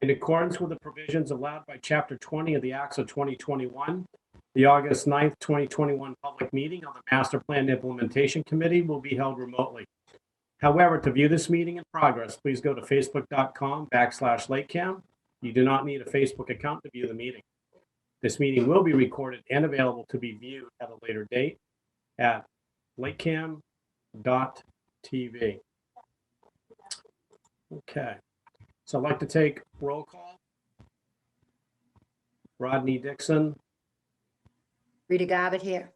In accordance with the provisions allowed by Chapter 20 of the Acts of 2021, the August 9th, 2021 public meeting of the Master Plan Implementation Committee will be held remotely. However, to view this meeting in progress, please go to facebook.com/LakeCAM. You do not need a Facebook account to view the meeting. This meeting will be recorded and available to be viewed at a later date at LakeCAM.tv. Okay, so I'd like to take roll call. Rodney Dixon. Rita Garbutt here.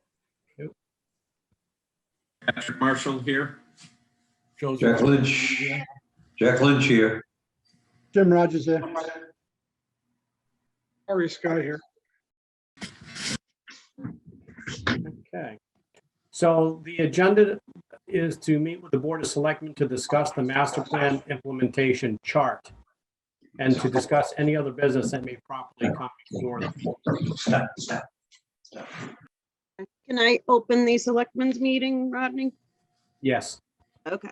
Patrick Marshall here. Jack Lynch. Jack Lynch here. Jim Rogers here. Ari Scott here. Okay. So the agenda is to meet with the Board of Selectmen to discuss the master plan implementation chart and to discuss any other business that may properly come before them. Can I open the selectmen's meeting, Rodney? Yes, Okay,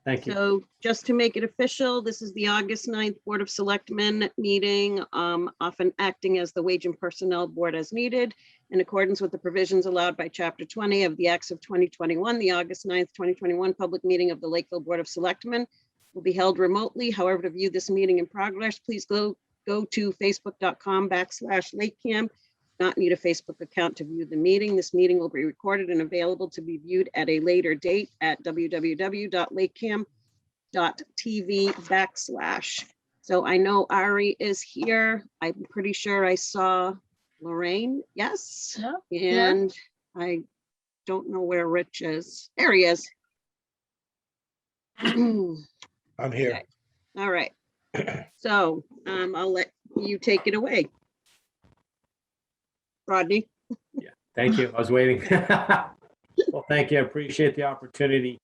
thank you. so just to make it official, this is the August 9th Board of Selectmen meeting, often acting as the Wage and Personnel Board as needed. In accordance with the provisions allowed by Chapter 20 of the Acts of 2021, the August 9th, 2021 public meeting of the Lakeville Board of Selectmen will be held remotely. However, to view this meeting in progress, please go to facebook.com/LakeCAM. Not need a Facebook account to view the meeting. This meeting will be recorded and available to be viewed at a later date at www.lakecam.tv/. So I know Ari is here. I'm pretty sure I saw Lorraine. Yes. Yeah. And I don't know where Rich is. There he is. I'm here. All right. So I'll let you take it away. Rodney. Thank you. I was waiting. Well, thank you. I appreciate the opportunity.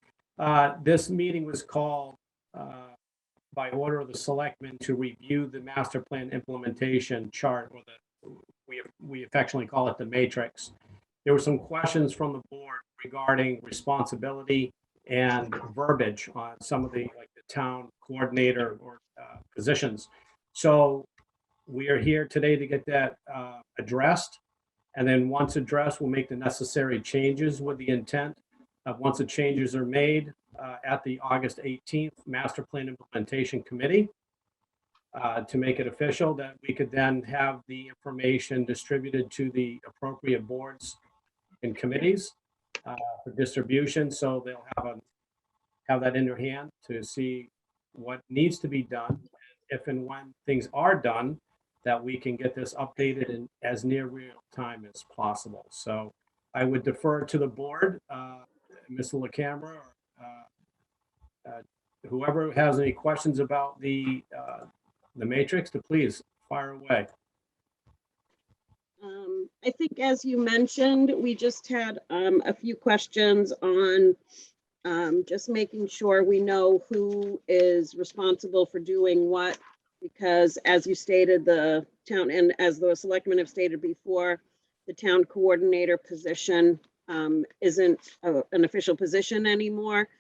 This meeting was called by order of the selectmen to review the master plan implementation chart, or we affectionately call it the matrix. There were some questions from the board regarding responsibility and verbiage on some of the town coordinator or positions. So we are here today to get that addressed. And then once addressed, we'll make the necessary changes with the intent of, once the changes are made at the August 18th Master Plan Implementation Committee, to make it official, that we could then have the information distributed to the appropriate boards and committees for distribution. So they'll have that in their hand to see what needs to be done. If and when things are done, that we can get this updated in as near real time as possible. So I would defer to the board, Mr. LaCamera, or whoever has any questions about the matrix, to please fire away. I think, as you mentioned, we just had a few questions on just making sure we know who is responsible for doing what. Because as you stated, the town, and as the selectmen have stated before, the town coordinator position isn't an official position anymore.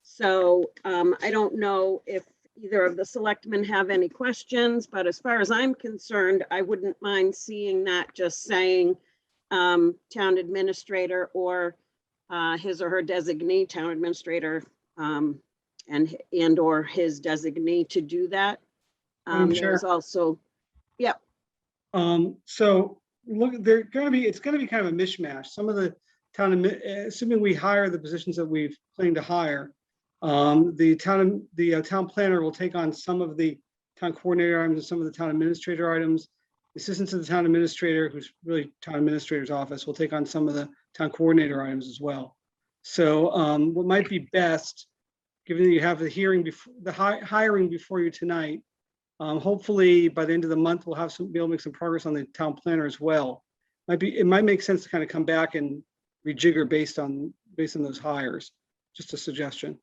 So I don't know if either of the selectmen have any questions, but as far as I'm concerned, I wouldn't mind seeing that just saying town administrator or his or her designee, town administrator, and or his designee to do that. There's also, yeah. So look, it's going to be kind of a mishmash. Some of the town, assuming we hire the positions that we've planned to hire, the town planner will take on some of the town coordinator items and some of the town administrator items. The assistant to the town administrator, who's really town administrator's office, will take on some of the town coordinator items as well. So what might be best, given that you have the hearing before the hiring before you tonight, hopefully by the end of the month, we'll have be able to make some progress on the town planner as well. It might make sense to kind of come back and rejigger based on those hires. Just a suggestion.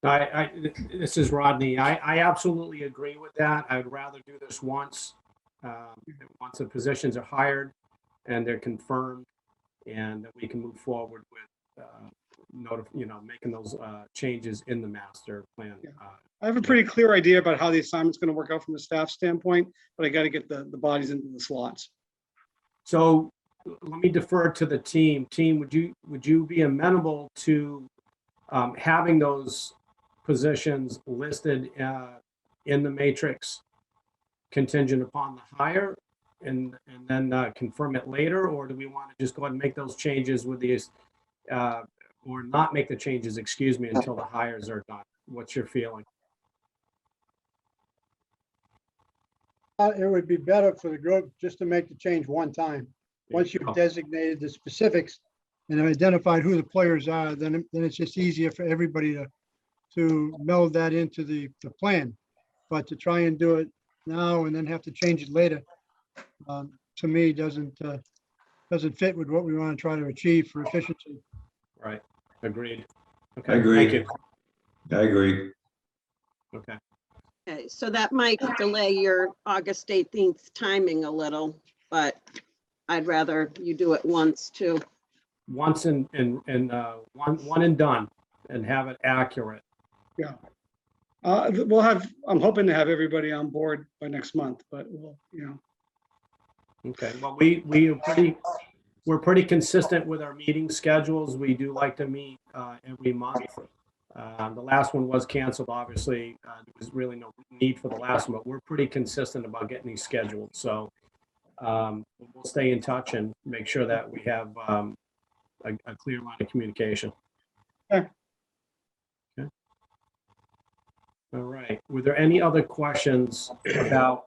This is Rodney. I absolutely agree with that. I would rather do this once the positions are hired and they're confirmed, and that we can move forward making those changes in the master plan. Yeah. I have a pretty clear idea about how the assignment's going to work out from a staff standpoint, but I got to get the bodies into the slots. So let me defer to the team. Team, would you be amenable to having those positions listed in the matrix contingent upon the hire and then confirm it later? Or do we want to just go ahead and make those changes with these or not make the changes, excuse me, until the hires are done? What's your feeling? It would be better for the group just to make the change one time. Once you've designated the specifics and identified who the players are, then it's just easier for everybody to meld that into the plan. But to try and do it now and then have to change it later, to me, doesn't fit with what we want to try to achieve for efficiency. Right. Agreed. I Okay. agree. Thank you. I agree. Okay. Okay, so that might delay your August 18th timing a little, but I'd rather you do it once too. Once and one and done, and have it accurate. I'm hoping to have everybody on board by next month, but Okay. Well, we're pretty consistent with our meeting schedules. We do like to meet every month. The last one was canceled, obviously. There was really no need for the last one, but we're pretty consistent about getting these scheduled. So we'll stay in touch and make sure that we have a clear line of communication. Okay. Okay. All right. Were there any other questions about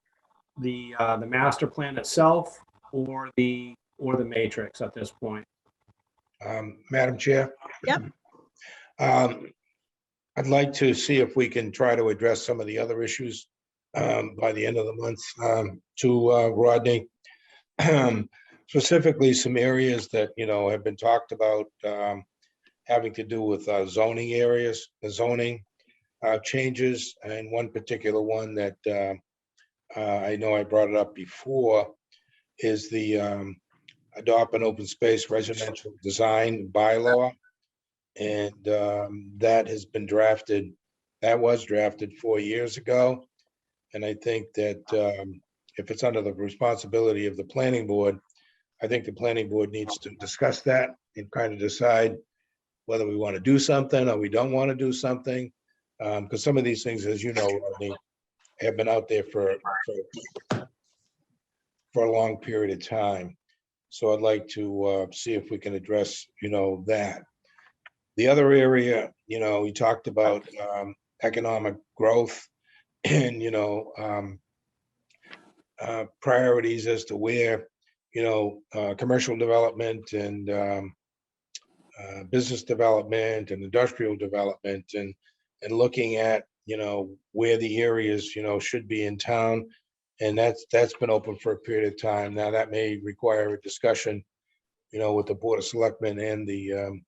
the master plan itself or the matrix at this point? Madam Chair? Yep. I'd like to see if we can try to address some of the other issues by the end of the month to Rodney. Specifically, some areas that, have been talked about having to do with zoning areas, the zoning changes, and one particular one that I know I brought it up before is the adopt an open space residential design bylaw. And that has been drafted, that was drafted 4 years ago. And I think that if it's under the responsibility of the planning board, I think the planning board needs to discuss that and kind of decide whether we want to do something or we don't want to do something. Because some of these things, as you know, Rodney, have been out there for a long period of time. So I'd like to see if we can address, that. The other area, we talked about economic growth and, priorities as to where, commercial development and business development and industrial development and looking at, where the areas, should be in town. And that's been open for a period of time. Now that may require a discussion, with the Board of Selectmen and the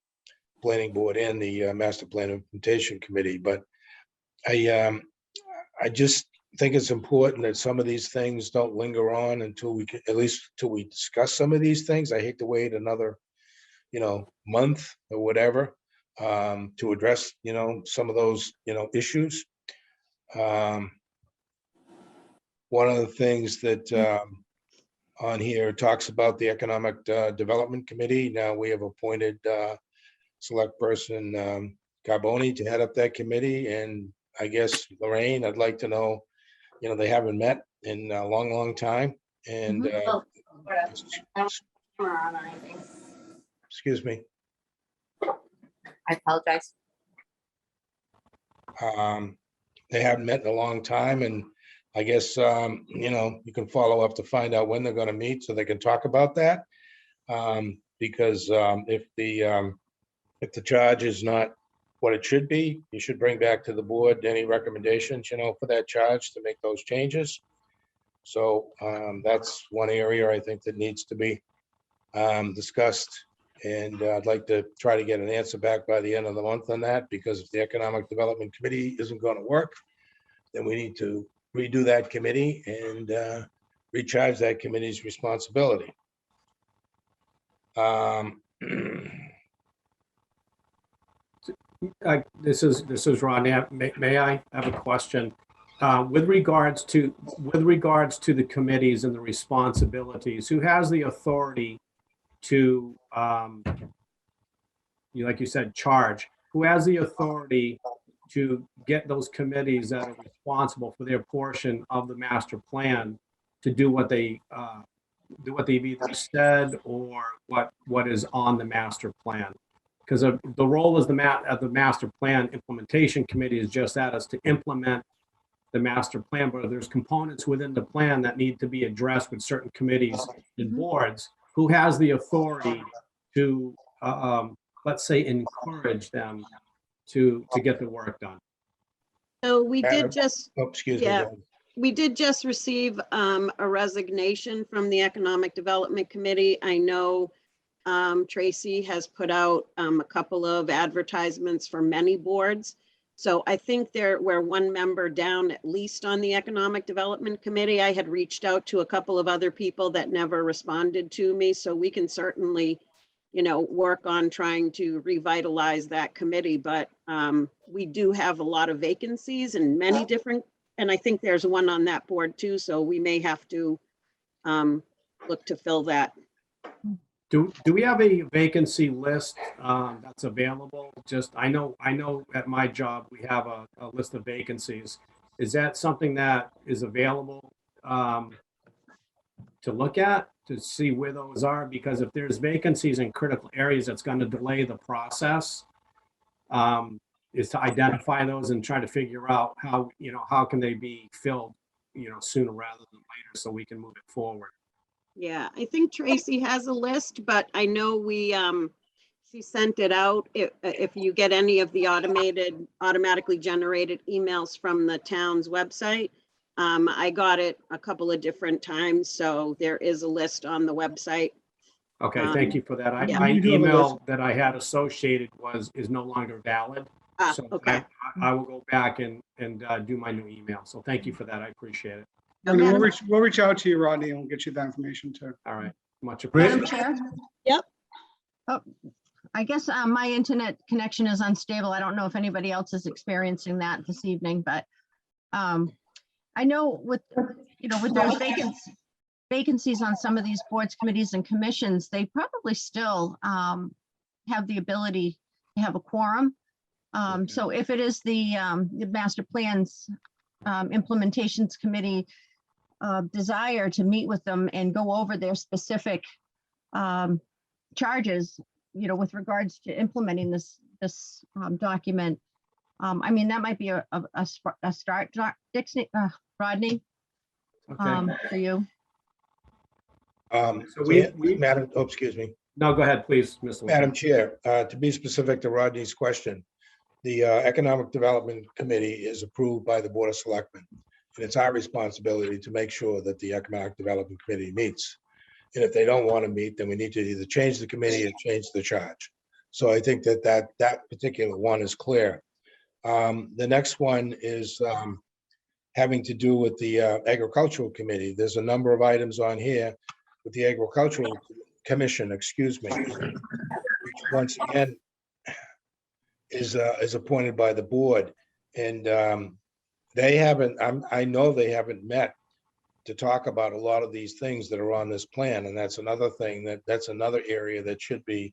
Planning Board and the Master Plan Implementation Committee. But I just think it's important that some of these things don't linger on until we can, at least till we discuss some of these things. I hate to wait another, month or whatever to address, some of those, issues. One of the things that on here talks about the Economic Development Committee. Now we have appointed Select Person Carboni to head up that committee. And I guess, Lorraine, I'd like to know, they haven't met in a long, long time. And excuse me. I apologize. They haven't met in a long time. And I guess, you can follow up to find out when they're going to meet so they can talk about that. Because if the charge is not what it should be, you should bring back to the board any recommendations, for that charge to make those changes. So that's one area I think that needs to be discussed. And I'd like to try to get an answer back by the end of the month on that, because if the Economic Development Committee isn't going to work, then we need to redo that committee and recharge that committee's responsibility. This is Ron. May I have a question? With regards to the committees and the responsibilities, who has the authority to, like you said, charge? Who has the authority to get those committees that are responsible for their portion of the master plan to do what they've either said or what is on the master plan? Because the role of the master plan implementation committee is just that, is to implement the master plan, but there's components within the plan that need to be addressed with certain committees and boards. Who has the authority to, let's say, encourage them to get the work done? So we did just, Oh, excuse me. yeah. go ahead. we did just receive a resignation from the Economic Development Committee. I know Tracy has put out a couple of advertisements for many boards. So I think we're one member down at least on the Economic Development Committee. I had reached out to a couple of other people that never responded to me. So we can certainly, work on trying to revitalize that committee. But we do have a lot of vacancies and many different, and I think there's one on that board too. So we may have to look to fill that. Do we have a vacancy list that's available? Just, I know at my job, we have a list of vacancies. Is that something that is available to look at, to see where those are? Because if there's vacancies in critical areas, that's going to delay the process, is to identify those and try to figure out how can they be filled, sooner rather than later, so we can move it forward. Yeah, I think Tracy has a list, but I know she sent it out. If you get any of the automatically generated emails from the town's website, I got it a couple of different times, so there is a list on the website. Okay, thank you for that. yeah. My We do have a email that I had associated is no longer valid. So Okay. I will go back and do my new email. So thank you for that. I appreciate it. Rodney, we'll reach out to you, Rodney, and we'll get you that information too. All right, much Madam appreciated. Chair? Yep. Oh, I guess my internet connection is unstable. I don't know if anybody else is experiencing that this evening, but I know with those vacancies on some of these boards, committees, and commissions, they probably still have the ability to have a quorum. So if it is the master plans implementations committee desire to meet with them and go over their specific charges, with regards to implementing this document. I mean, that might be a start, Dixie, Rodney, Okay. for you. So we Madam, excuse me. no, go ahead, please, Mr. Madam LaCamp. Chair, to be specific to Rodney's question, the Economic Development Committee is approved by the Board of Selectmen. And it's our responsibility to make sure that the Economic Development Committee meets. And if they don't want to meet, then we need to either change the committee or change the charge. So I think that particular one is clear. The next one is having to do with the Agricultural Committee. There's a number of items on here with the Agricultural Commission, excuse me, which once again is appointed by the board. And they haven't, I know they haven't met to talk about a lot of these things that are on this plan. And that's another thing that's another area that should be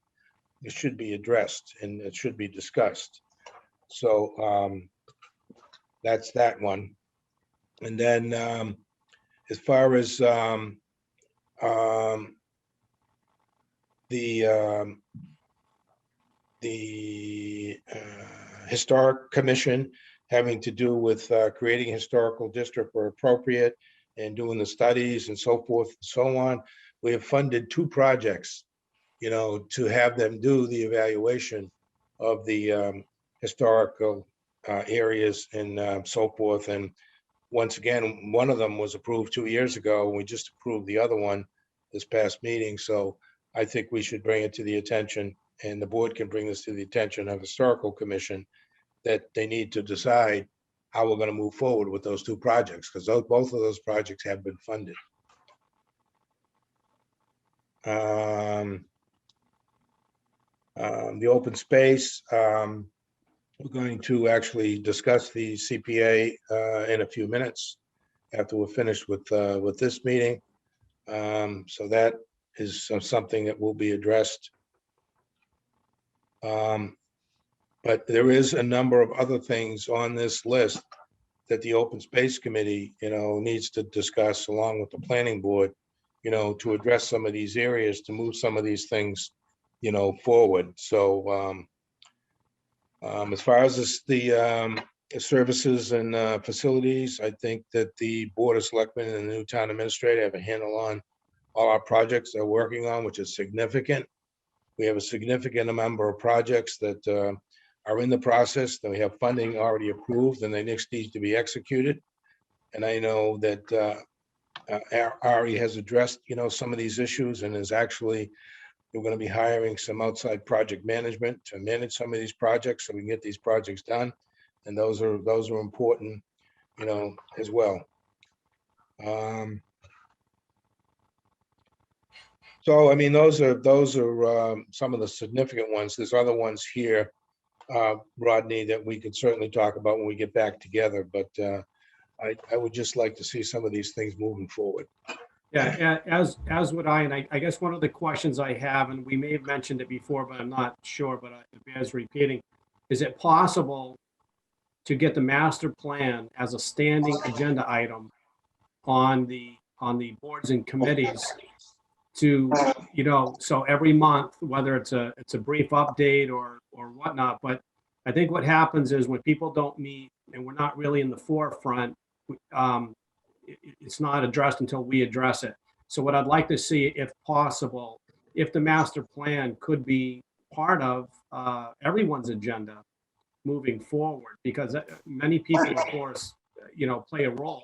addressed and it should be discussed. So that's that one. And then as far as the Historic Commission having to do with creating a historical district where appropriate and doing the studies and so forth and so on. We have funded 2 projects, to have them do the evaluation of the historical areas and so forth. And once again, one of them was approved 2 years ago, and we just approved the other one this past meeting. So I think we should bring it to the attention, and the board can bring this to the attention of Historical Commission, that they need to decide how we're going to move forward with those 2 projects, because both of those projects have been funded. The open space, We're going to actually discuss the CPA in a few minutes after we're finished with this meeting. So that is something that will be addressed. But there is a number of other things on this list that the Open Space Committee, needs to discuss along with the planning board, to address some of these areas, to move some of these things, forward. So as far as the services and facilities, I think that the Board of Selectmen and the new town administrator have a handle on all our projects they're working on, which is significant. We have a significant number of projects that are in the process, that we have funding already approved, and they next need to be executed. And I know that Ari has addressed, some of these issues, and is actually, we're going to be hiring some outside project management to manage some of these projects so we can get these projects done. And those are important, as well. So, I mean, those are some of the significant ones. There's other ones here, Rodney, that we could certainly talk about when we get back together. But I would just like to see some of these things moving forward. Yeah, as would I, and I guess one of the questions I have, and we may have mentioned it before, but I'm not sure, but it bears repeating, is it possible to get the master plan as a standing agenda item on the boards and committees to, so every month, whether it's a brief update or whatnot, but I think what happens is when people don't meet and we're not really in the forefront, it's not addressed until we address it. So what I'd like to see, if possible, if the master plan could be part of everyone's agenda moving forward, because many people, of course, play a role.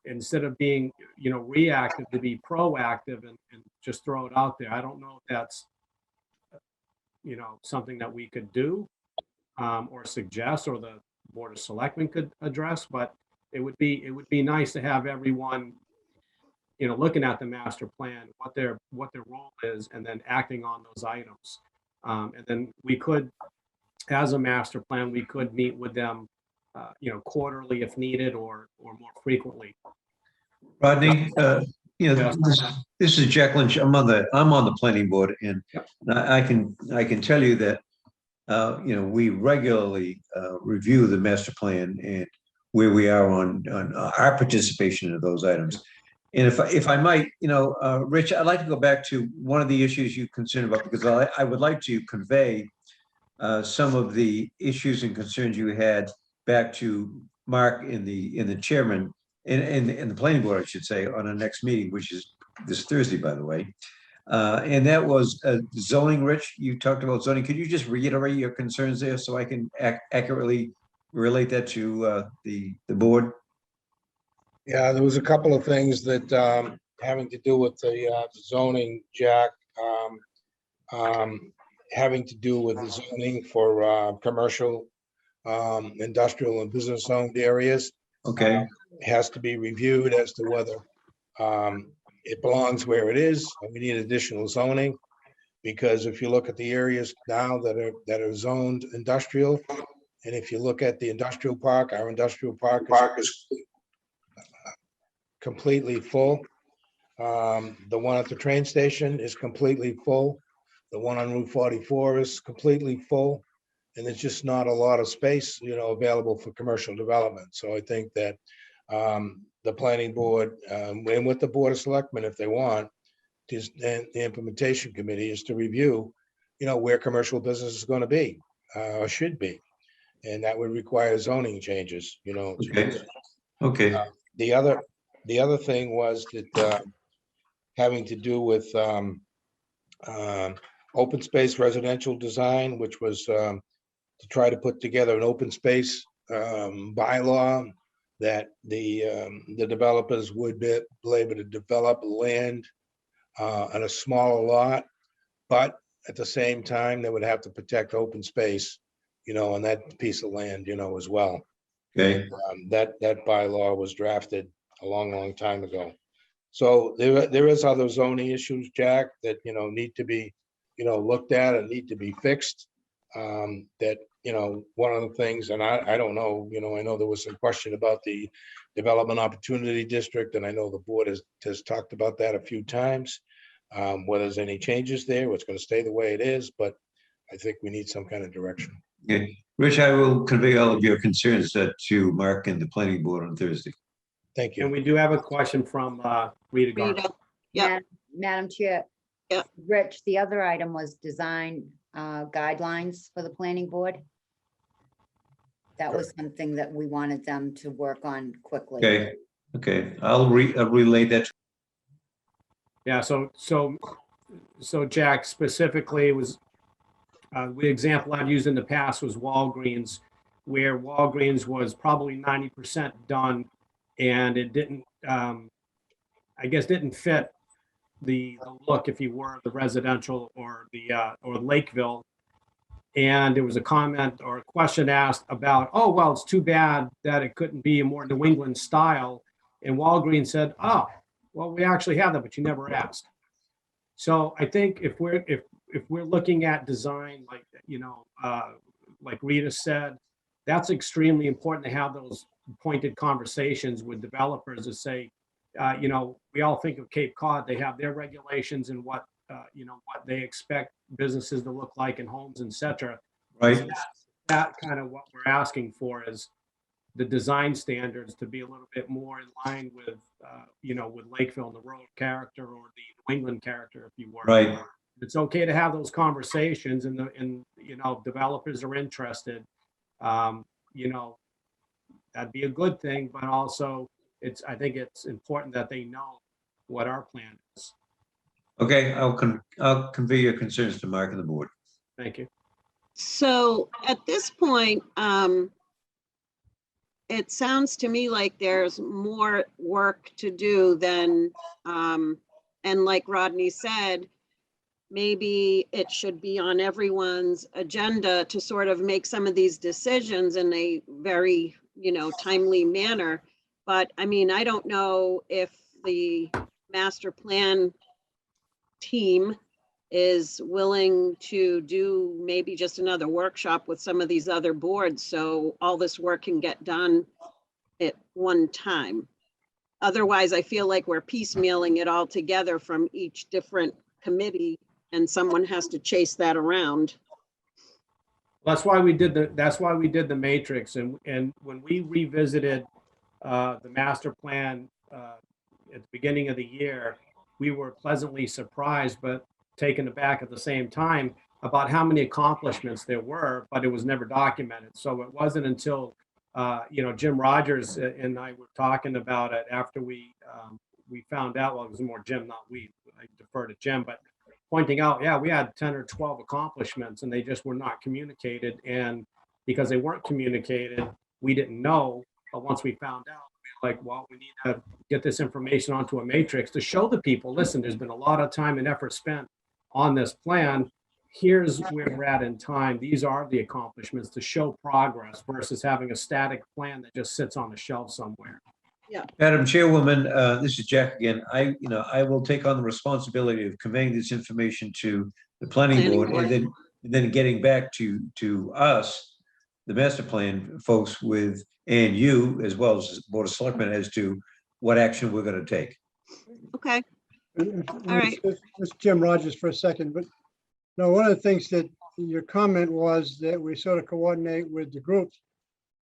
Instead of being, reactive, to be proactive and just throw it out there. I don't know if that's, something that we could do or suggest, or the Board of Selectmen could address, but it would be nice to have everyone, looking at the master plan, what their role is, and then acting on those items. And then we could, as a master plan, we could meet with them, quarterly if needed, or more frequently. Rodney, this is Jack Lynch. I'm on the planning board, and I can tell you that we regularly review the master plan and where we are on our participation in those items. And if I might, Rich, I'd like to go back to one of the issues you concerned about, because I would like to convey some of the issues and concerns you had back to Mark and the chairman and the planning board, I should say, on our next meeting, which is this Thursday, by the way. And that was zoning. Rich, you talked about zoning. Could you just reiterate your concerns there so I can accurately relate that to the board? Yeah, there was a couple of things that having to do with the zoning, Jack, having to do with the zoning for commercial, industrial, and business owned areas. Okay. Has to be reviewed as to whether it belongs where it is, and we need additional zoning. Because if you look at the areas now that are zoned industrial, and if you look at the industrial park, our industrial park is completely full. The one at the train station is completely full. The one on Route 44 is completely full. And there's just not a lot of space, available for commercial development. So I think that the planning board, and with the Board of Selectmen, if they want, and the implementation committee, is to review, where commercial business is going to be, or should be. And that would require zoning changes, Okay. The other thing was that having to do with open space residential design, which was to try to put together an open space bylaw that the developers would be able to develop land on a smaller lot, but at the same time, they would have to protect open space, on that piece of land, as well. Okay. That bylaw was drafted a long time ago. So there is other zoning issues, Jack, that, need to be, looked at and need to be fixed. That, one of the things, and I don't know, I know there was some question about the Development Opportunity District, and I know the board has talked about that a few times. Whether there's any changes there, it's going to stay the way it is, but I think we need some kind of direction. Okay, Rich, I will convey all of your concerns to Mark and the planning board on Thursday. Thank And you. we do have a question from Rita Garland. Rita, Yep. Madam Chair. Yep. Rich, the other item was design guidelines for the planning board. That was something that we wanted them to work on quickly. Okay, I'll relay that. Yeah, so Jack, specifically was, the example I've used in the past was Walgreens, where Walgreens was probably 90% done, and it didn't, I guess, didn't fit the look, if you were, the residential or Lakeville. And there was a comment or a question asked about, oh, well, it's too bad that it couldn't be a more New England style. And Walgreens said, oh, well, we actually have that, but you never asked. So I think if we're looking at design, like Rita said, that's extremely important to have those pointed conversations with developers to say, we all think of Cape Cod, they have their regulations and what they expect businesses to look like in homes, etc. Right. That kind of what we're asking for is the design standards to be a little bit more in line with, with Lakeville and the rural character or the New England character, if you were. Right. It's okay to have those conversations and developers are interested. That'd be a good thing, but also I think it's important that they know what our plan is. Okay, I'll convey your concerns to Mark and the board. Thank you. so at this point, it sounds to me like there's more work to do than, and like Rodney said, maybe it should be on everyone's agenda to sort of make some of these decisions in a very, timely manner. But I mean, I don't know if the master plan team is willing to do maybe just another workshop with some of these other boards, so all this work can get done at one time. Otherwise, I feel like we're piecemealing it all together from each different committee, and someone has to chase that around. That's why we did the matrix, and when we revisited the master plan at the beginning of the year, we were pleasantly surprised, but taken aback at the same time about how many accomplishments there were, but it was never documented. So it wasn't until Jim Rogers and I were talking about it after we found out. Well, it was more Jim, not we. I defer to Jim, but pointing out, yeah, we had 10 or 12 accomplishments, and they just were not communicated. And because they weren't communicated, we didn't know. But once we found out, we were like, well, we need to get this information onto a matrix to show the people, listen, there's been a lot of time and effort spent on this plan. Here's where we're at in time. These are the accomplishments, to show progress versus having a static plan that just sits on the shelf somewhere. Madam Chairwoman, this is Jack again. I will take on the responsibility of conveying this information to the planning board and then getting back to us, the master plan folks and you, as well as the Board of Selectmen, as to what action we're going to take. Okay. All right. This Jim Rogers for a second, but no, one of the things that your comment was that we sort of coordinate with the groups.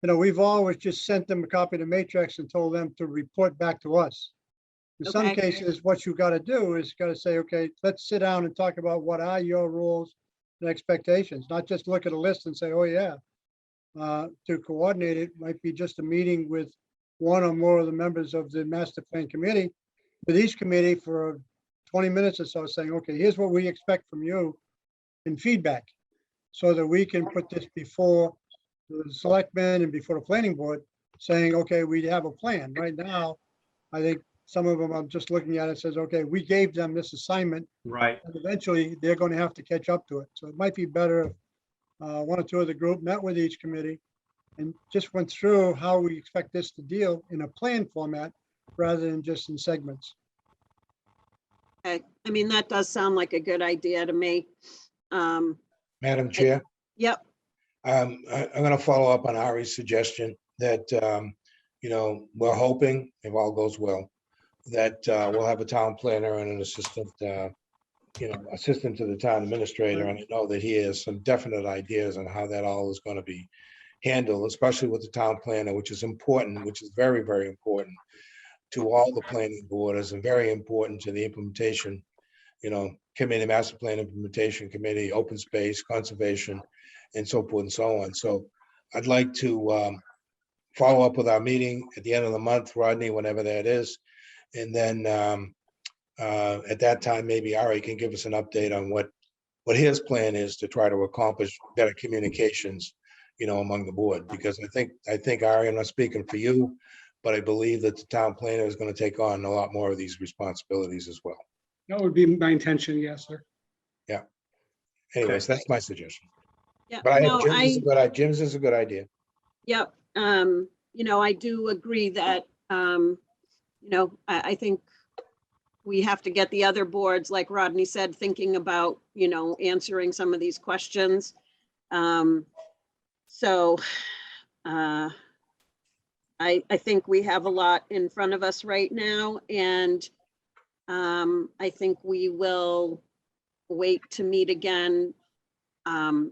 We've always just sent them a copy of the matrix and told them to report back to us. In some Okay. cases, what you got to do is got to say, okay, let's sit down and talk about what are your rules and expectations, not just look at a list and say, oh yeah. To coordinate it might be just a meeting with one or more of the members of the master plan committee, with each committee for 20 minutes or so, saying, okay, here's what we expect from you in feedback, so that we can put this before the selectmen and before the planning board, saying, okay, we have a plan. Right now, I think some of them, I'm just looking at it, says, okay, we gave them this assignment, Right. and eventually they're going to have to catch up to it. So it might be better if one or two of the group met with each committee and just went through how we expect this to deal in a plan format rather than just in segments. Okay. I mean, that does sound like a good idea to me. Madam Chair, Yep. I'm gonna follow up on Ari's suggestion that, we're hoping, if all goes well, that we'll have a town planner and an assistant, assistant to the town administrator. And I know that he has some definite ideas on how that all is gonna be handled, especially with the town planner, which is important, which is very, very important to all the planning boards and very important to the implementation, committee, master plan implementation committee, open space, conservation, and so forth and so on. So I'd like to follow up with our meeting at the end of the month, Rodney, whenever that is. And then at that time, maybe Ari can give us an update on what his plan is to try to accomplish better communications, among the board. Because I think Ari, I'm not speaking for you, but I believe that the town planner is going to take on a lot more of these responsibilities as well. That would be my intention, yes, sir. Anyways, that's my suggestion. Yeah, But no, Jim's is a good idea. Yep. I do agree that, I think we have to get the other boards, like Rodney said, thinking about, answering some of these questions. So I think we have a lot in front of us right now, and I think we will wait to meet again,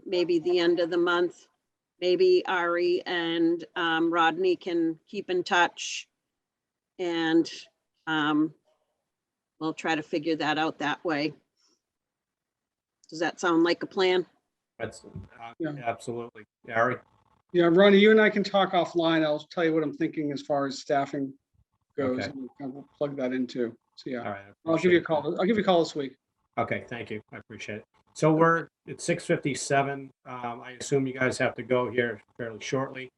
maybe the end of the month. Maybe Ari and Rodney can keep in touch, and we'll try to figure that out that way. Does that sound like a plan? That's Yeah. absolutely. Gary? Yeah, Ronnie, you and I can talk offline. I'll tell you what I'm thinking as far as staffing goes. Okay. And we'll plug that into. So All yeah, right. I'll give you a call. I'll give you a call this week. Okay, thank you. I appreciate it. So we're at 6:57. I assume you guys have to go here fairly shortly.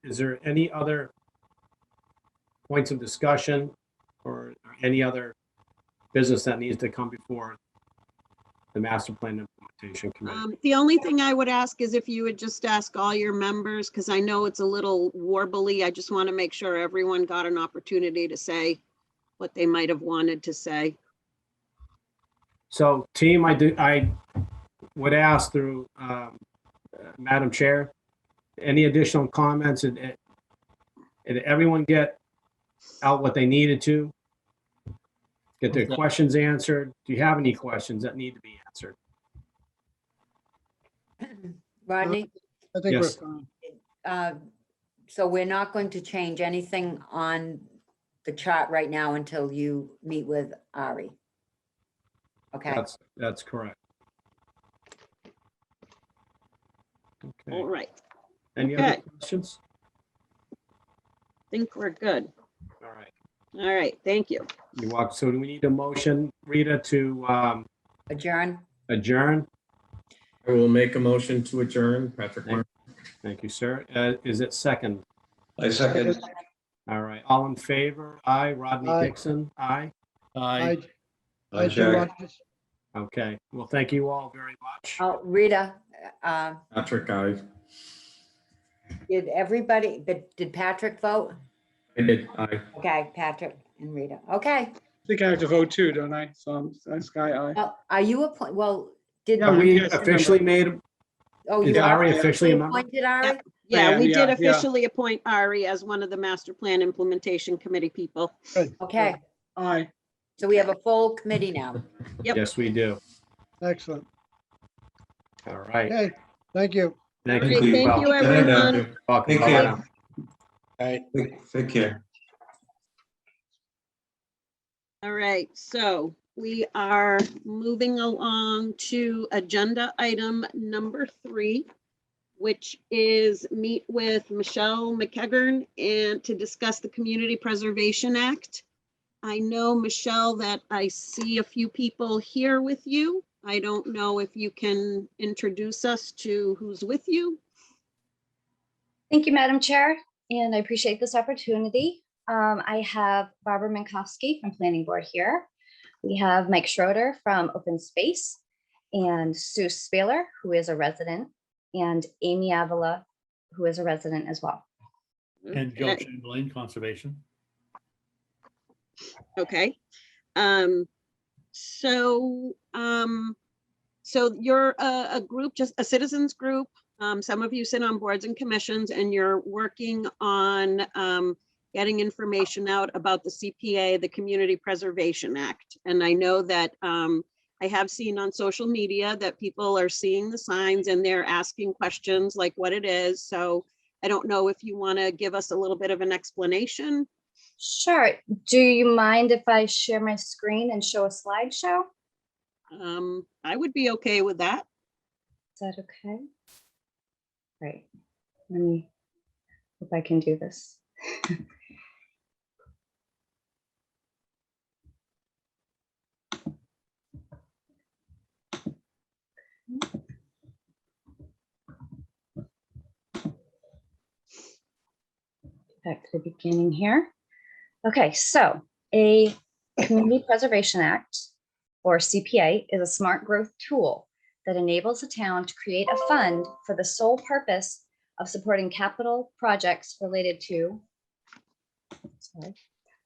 Is there any other points of discussion or any other business that needs to come before the master plan implementation committee? The only thing I would ask is if you would just ask all your members, because I know it's a little warbly. I just want to make sure everyone got an opportunity to say what they might have wanted to say. So team, I would ask through Madam Chair, any additional comments, and everyone get out what they needed to? Get their questions answered? Do you have any questions that need to be answered? Rodney, I think we're Yes. fine. so we're not going to change anything on the chart right now until you meet with Ari. Okay, That's correct. All Okay. right, Any Okay. other questions? think we're good. All right. All right, thank you. You walk. So do we need a motion, Rita, to adjourn. adjourn? I will make a motion to adjourn. Patrick Martin. Thank you, sir. Is it second? I second. All right. All in favor? Aye. Rodney Aye. Dixon? Aye. I Aye, Jim Jack. Rogers. Okay. Well, thank you all very much. Oh, Rita, Patrick, aye. did everybody, did Patrick vote? I did, aye. Okay, Patrick and Rita. Okay. I think I have to vote too, don't I? So that's Guy, aye. Are you appointed? Well, did. Yeah, Have we yes, officially made, Oh, is you are Ari officially a member? appointed, Ari? Yeah, we Yeah, did yeah. officially appoint Ari as one of the master plan implementation committee people. Good. Okay, Aye. so we have a full committee now. Yep. Yes, we do. Excellent. All right. Okay, thank you. Thank Great, you. thank you, Well, everyone. welcome. Take care. All right. Take care. All right, so we are moving along to agenda item number 3, which is meet with Michelle McEgern and to discuss the Community Preservation Act. I know, Michelle, that I see a few people here with you. I don't know if you can introduce us to who's with you. Thank you, Madam Chair, and I appreciate this opportunity. I have Barbara Minkowski from Planning Board here. We have Mike Schroeder from Open Space and Sue Spailer, who is a resident, and Amy Avila, who is a resident as well. And Joe Okay. Chamberlain, Conservation. Okay. So you're a group, just a citizens group, some of you sit on boards and commissions and you're working on getting information out about the CPA, the Community Preservation Act. And I know that I have seen on social media that people are seeing the signs and they're asking questions like what it is. So I don't know if you want to give us a little bit of an explanation. Sure. Do you mind if I share my screen and show a slideshow? I would be okay with that. Is that okay? Right. Let me, if I can do this. Back to the beginning here. Okay, so a Community Preservation Act, or CPA, is a smart growth tool that enables the town to create a fund for the sole purpose of supporting capital projects related to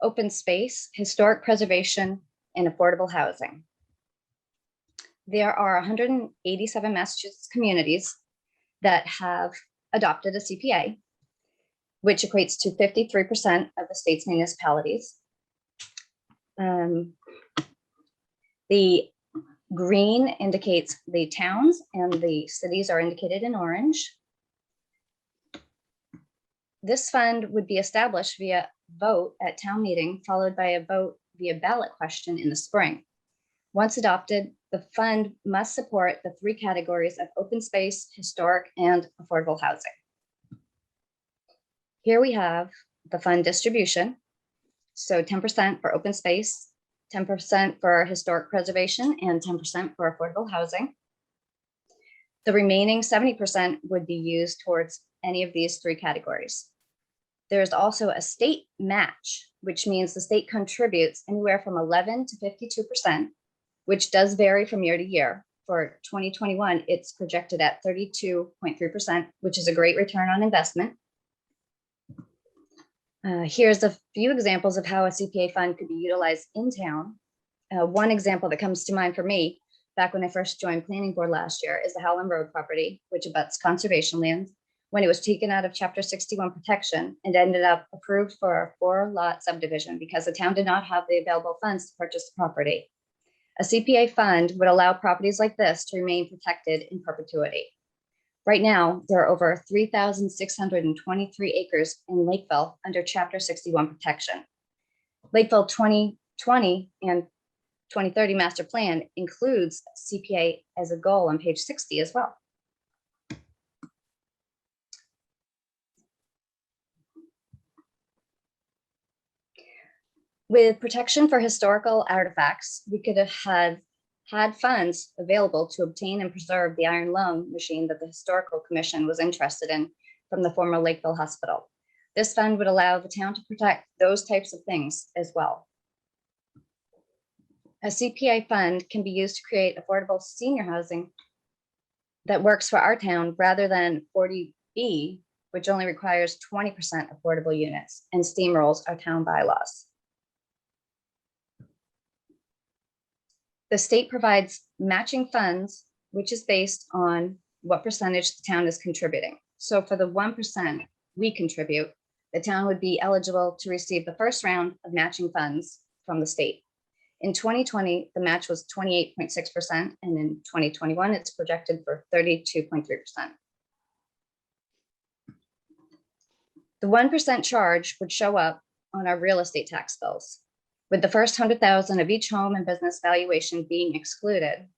open space, historic preservation, and affordable housing. There are 187 Massachusetts communities that have adopted a CPA, which equates to 53% of the state's municipalities. The green indicates the towns and the cities are indicated in orange. This fund would be established via vote at town meeting, followed by a vote via ballot question in the spring. Once adopted, the fund must support the three categories of open space, historic, and affordable housing. Here we have the fund distribution. So 10% for open space, 10% for historic preservation, and 10% for affordable housing. The remaining 70% would be used towards any of these three categories. There's also a state match, which means the state contributes anywhere from 11 to 52%, which does vary from year to year. For 2021, it's projected at 32.3%, which is a great return on investment. Here's a few examples of how a CPA fund could be utilized in town. One example that comes to mind for me, back when I first joined planning board last year, is the Howland Road property, which abuts conservation land, when it was taken out of Chapter 61 protection and ended up approved for a 4-lot subdivision because the town did not have the available funds to purchase the property. A CPA fund would allow properties like this to remain protected in perpetuity. Right now, there are over 3,623 acres in Lakeville under Chapter 61 protection. Lakeville 2020 and 2030 master plan includes CPA as a goal on page 60 as well. With protection for historical artifacts, we could have had funds available to obtain and preserve the iron lung machine that the Historical Commission was interested in from the former Lakeville Hospital. This fund would allow the town to protect those types of things as well. A CPA fund can be used to create affordable senior housing that works for our town rather than 40B, which only requires 20% affordable units and steamrolls our town bylaws. The state provides matching funds, which is based on what percentage the town is contributing. So for the 1% we contribute, the town would be eligible to receive the first round of matching funds from the state. In 2020, the match was 28.6%, and in 2021, it's projected for 32.3%. The 1% charge would show up on our real estate tax bills, with the first 100,000 of each home and business valuation being excluded.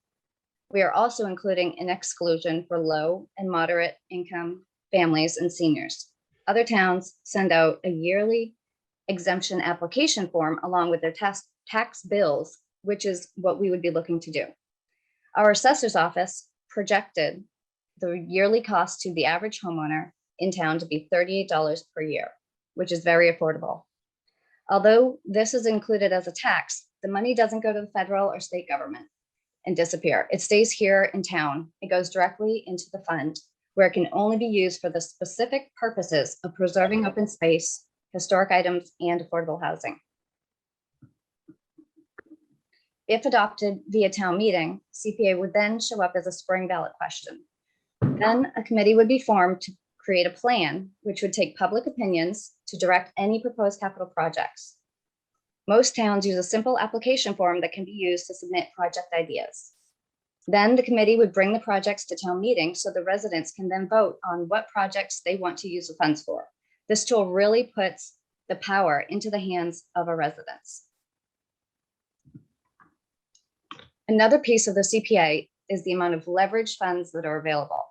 We are also including an exclusion for low and moderate income families and seniors. Other towns send out a yearly exemption application form along with their tax bills, which is what we would be looking to do. Our assessor's office projected the yearly cost to the average homeowner in town to be $38 per year, which is very affordable. Although this is included as a tax, the money doesn't go to the federal or state government and disappear. It stays here in town. It goes directly into the fund where it can only be used for the specific purposes of preserving open space, historic items, and affordable housing. If adopted via town meeting, CPA would then show up as a spring ballot question. Then a committee would be formed to create a plan, which would take public opinions to direct any proposed capital projects. Most towns use a simple application form that can be used to submit project ideas. Then the committee would bring the projects to town meeting so the residents can then vote on what projects they want to use the funds for. This tool really puts the power into the hands of our residents. Another piece of the CPA is the amount of leveraged funds that are available.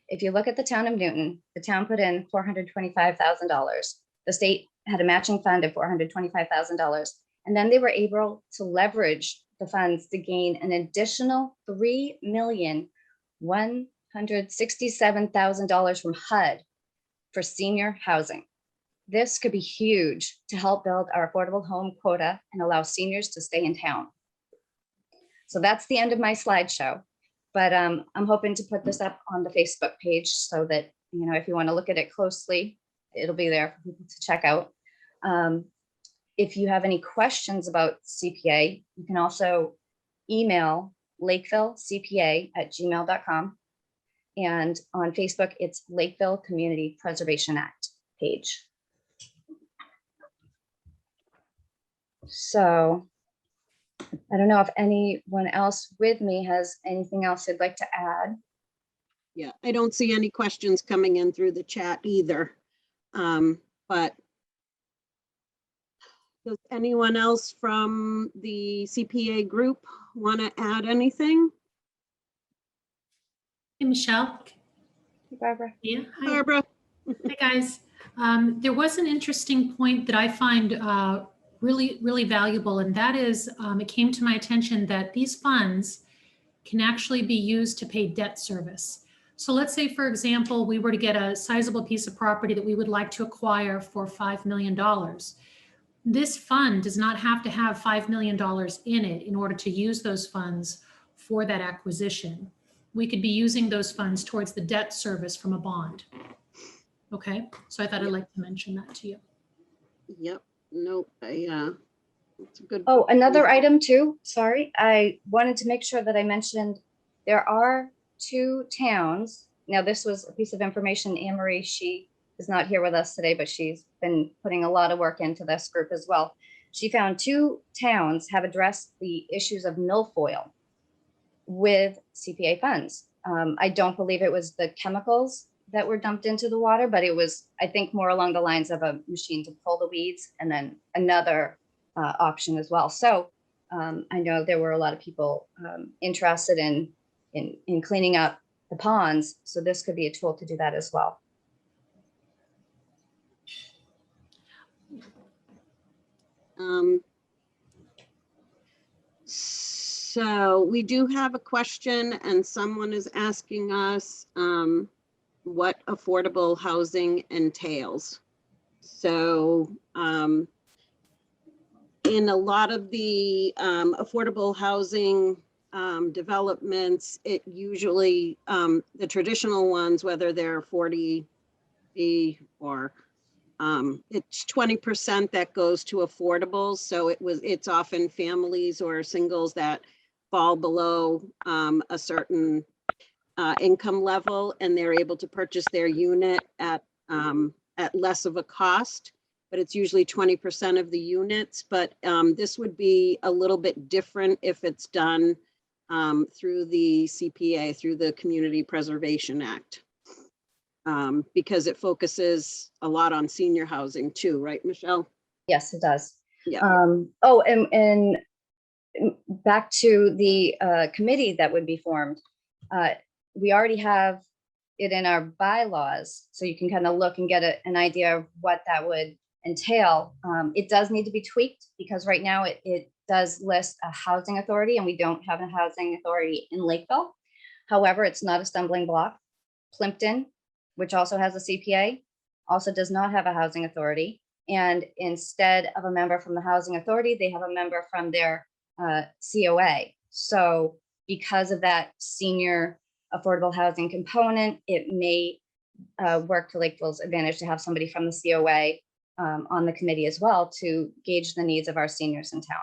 If you look at the town of Newton, the town put in $425,000. The state had a matching fund of $425,000. And then they were able to leverage the funds to gain an additional $3,167,000 from HUD for senior housing. This could be huge to help build our affordable home quota and allow seniors to stay in town. So that's the end of my slideshow, but I'm hoping to put this up on the Facebook page so that, you know, if you want to look at it closely, it'll be there for people to check out. If you have any questions about CPA, you can also email lakevillecpa@gmail.com. And on Facebook, it's Lakeville Community Preservation Act page. So I don't know if anyone else with me has anything else they'd like to add. Yeah, I don't see any questions coming in through the chat either. But does anyone else from the CPA group want to add anything? Hey, Michelle. Hey, Barbara. Yeah. Hi. Barbara? Hi, guys. There was an interesting point that I find really valuable, and that is it came to my attention that these funds can actually be used to pay debt service. So let's say, for example, we were to get a sizable piece of property that we would like to acquire for $5 million. This fund does not have to have $5 million in it in order to use those funds for that acquisition. We could be using those funds towards the debt service from a bond. Okay, so I thought I'd like to mention that to you. Yep. Nope. It's a good. Oh, another item too. Sorry, I wanted to make sure that I mentioned there are 2 towns. Now, this was a piece of information. Anne Marie, she is not here with us today, but she's been putting a lot of work into this group as well. She found 2 towns have addressed the issues of milfoil with CPA funds. I don't believe it was the chemicals that were dumped into the water, but it was, I think, more along the lines of a machine to pull the weeds and then another option as well. So I know there were a lot of people interested in cleaning up the ponds. So this could be a tool to do that as well. So we do have a question, and someone is asking us what affordable housing entails. So in a lot of the affordable housing developments, it usually, the traditional ones, whether they're 40B or it's 20% that goes to affordables. So it's often families or singles that fall below a certain income level, and they're able to purchase their unit at less of a cost, but it's usually 20% of the units. But this would be a little bit different if it's done through the CPA, through the Community Preservation Act, because it focuses a lot on senior housing too, right, Michelle? Yes, it does. Yeah. Oh, and back to the committee that would be formed. We already have it in our bylaws, so you can kind of look and get an idea of what that would entail. It does need to be tweaked because right now it does list a housing authority, and we don't have a housing authority in Lakeville. However, it's not a stumbling block. Plimpton, which also has a CPA, also does not have a housing authority. And instead of a member from the housing authority, they have a member from their COA. So because of that senior affordable housing component, it may work to Lakeville's advantage to have somebody from the COA on the committee as well to gauge the needs of our seniors in town.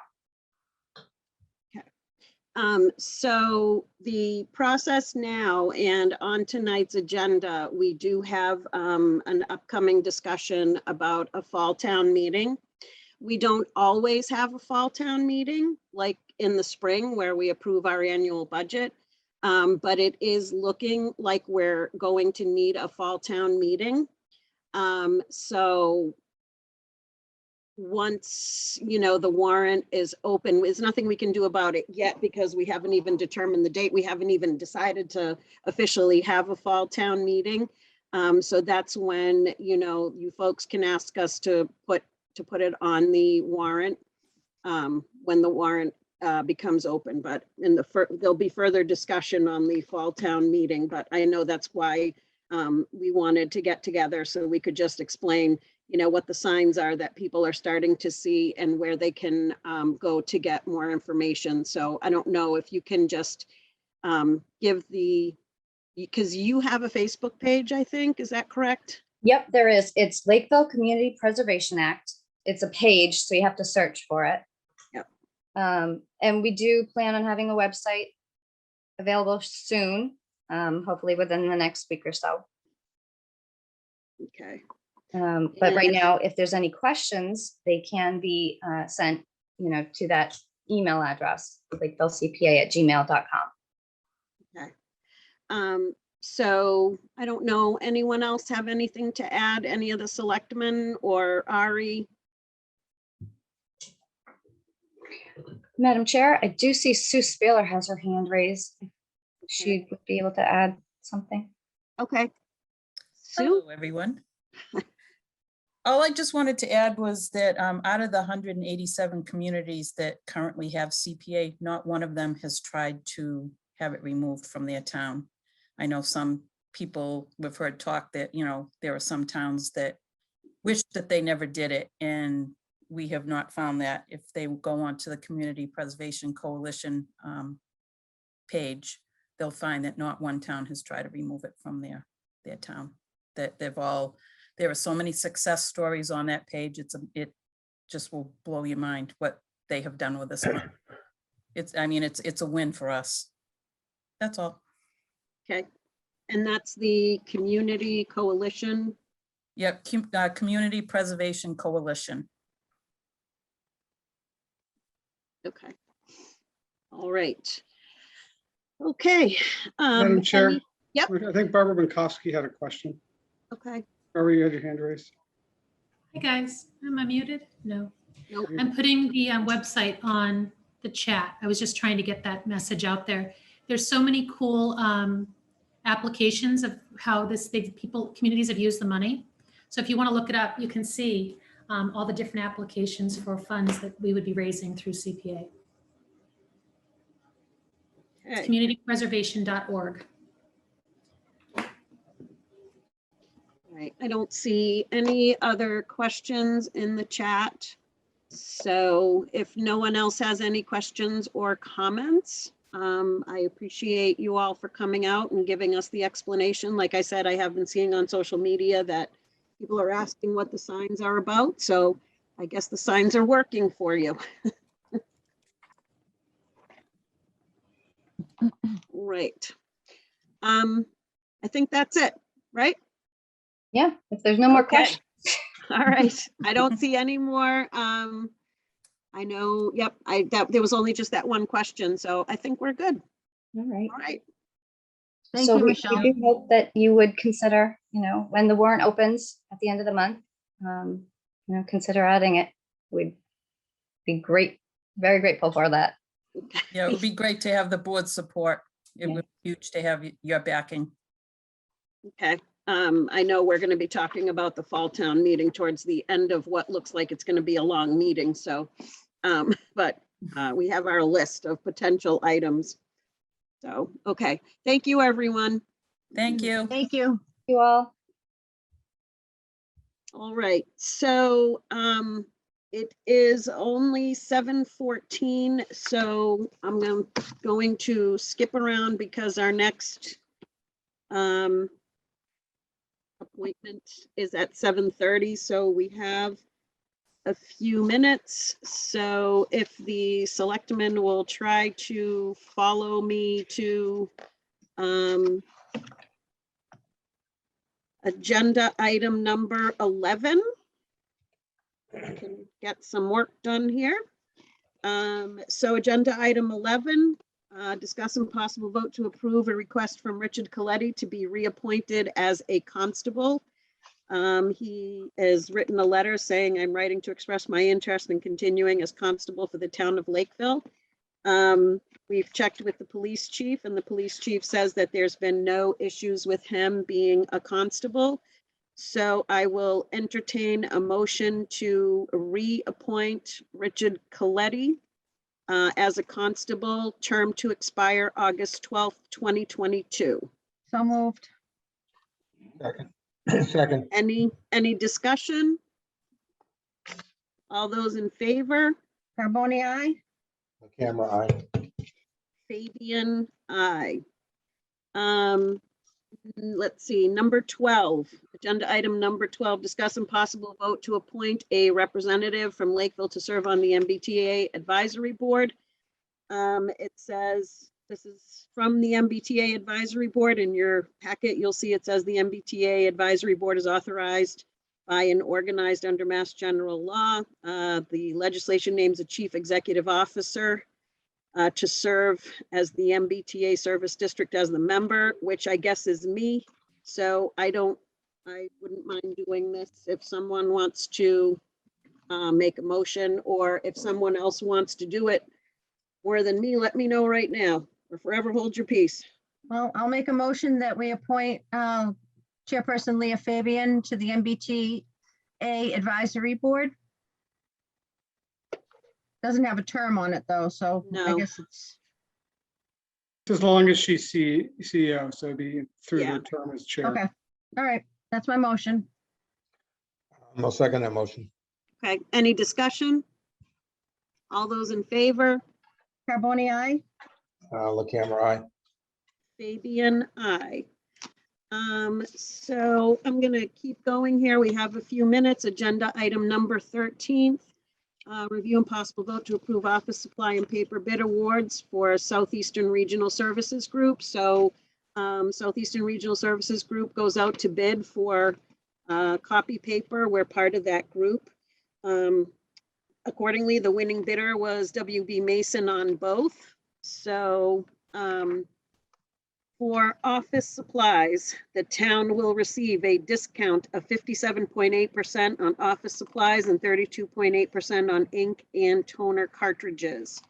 So the process now and on tonight's agenda, we do have an upcoming discussion about a fall town meeting. We don't always have a fall town meeting like in the spring where we approve our annual budget. But it is looking like we're going to need a fall town meeting. So once, the warrant is open, there's nothing we can do about it yet because we haven't even determined the date. We haven't even decided to officially have a fall town meeting. So that's when, you folks can ask us to put it on the warrant when the warrant becomes open, but there'll be further discussion on the fall town meeting, but I know that's why we wanted to get together so we could just explain what the signs are that people are starting to see and where they can go to get more information. So I don't know if you can just give because you have a Facebook page, I think, is that correct? Yep, there is. It's Lakeville Community Preservation Act. It's a page, so you have to search for it. Yep. And we do plan on having a website available soon, hopefully within the next week or so. Okay. But right now, if there's any questions, they can be sent, to that email address, lakevillecpa@gmail.com. Okay. So I don't know, anyone else have anything to add? Any of the selectmen or Ari? Madam Chair, I do see Sue Spailer has her hand raised. She would be able to add something. Okay. Sue? Hello, everyone. All I just wanted to add was that out of the 187 communities that currently have CPA, not one of them has tried to have it removed from their town. I know some people, we've heard talk that, there are some towns that wish that they never did it, and we have not found that. If they go onto the Community Preservation Coalition page, they'll find that not one town has tried to remove it from their town. That there are so many success stories on that page. It just will blow your mind what they have done with this one. It's a win for us. That's all. Okay. And that's the Community Coalition? Yep, Community Preservation Coalition. Okay. All right. Okay. Madam Chair? Yep. I think Barbara Minkowski had a question. Okay. Barbara, you had your hand raised. Hi, guys. Am I muted? No. Nope. I'm putting the website on the chat. I was just trying to get that message out there. There's so many cool applications of how communities have used the money. So if you want to look it up, you can see all the different applications for funds that we would be raising through CPA. Okay. Communitypreservation.org. Right. I don't see any other questions in the chat. So if no one else has any questions or comments, I appreciate you all for coming out and giving us the explanation. Like I said, I have been seeing on social media that people are asking what the signs are about. So I guess the signs are working for you. Right. I think that's it, right? Yeah, if there's no more Okay. questions. All right. I don't see any more. I know, yep, there was only just that one question, so I think we're good. All right. All right. Thank So you, we Michelle. do hope that you would consider, when the warrant opens at the end of the month, consider adding it. We'd be very grateful for that. Yeah, it would be great to have the board's support. It would be huge to have your backing. Okay. I know we're going to be talking about the fall town meeting towards the end of what looks like it's going to be a long meeting. So, but we have our list of potential items. So, okay. Thank you, everyone. Thank you. Thank you. You all. All right. So it is only 7:14. So I'm going to skip around because our next appointment is at 7:30. So we have a few minutes, so if the selectmen will try to follow me to agenda item number 11. I can get some work done here. So agenda item 11, discuss and possible vote to approve a request from Richard Coletti to be reappointed as a constable. He has written a letter saying, I'm writing to express my interest in continuing as constable for the town of Lakeville. We've checked with the police chief, and the police chief says that there's been no issues with him being a constable. So I will entertain a motion to reappoint Richard Coletti as a constable, term to expire August 12th, 2022. So moved. Second. Second. Any discussion? All those in favor? Carboni, aye. Camera eye. Fabian, aye. Let's see, number 12, agenda item number 12, discuss and possible vote to appoint a representative from Lakeville to serve on the MBTA Advisory Board. It says, this is from the MBTA Advisory Board. In your packet, you'll see it says the MBTA Advisory Board is authorized by and organized under Mass General Law. The legislation names a chief executive officer to serve as the MBTA service district as the member, which I guess is me. So I wouldn't mind doing this if someone wants to make a motion, or if someone else wants to do it more than me, let me know right now, or forever hold your peace. Well, I'll make a motion that we appoint Chairperson Leah Fabian to the MBTA Advisory Board. Doesn't have a term on it though, so I No. guess it's, As long as she's CEO, so it'd be through Yeah. her term as chair. okay. All right, that's my motion. I'll second that motion. Okay, any discussion? All those in favor? Carboni, aye. The camera eye. Fabian, aye. So I'm gonna keep going here. We have a few minutes. Agenda item number 13. Review and possible vote to approve office supply and paper bid awards for Southeastern Regional Services Group. So Southeastern Regional Services Group goes out to bid for copy paper. We're part of that group. Accordingly, the winning bidder was WB Mason on both. So for office supplies, the town will receive a discount of 57.8% on office supplies and 32.8% on ink and toner cartridges.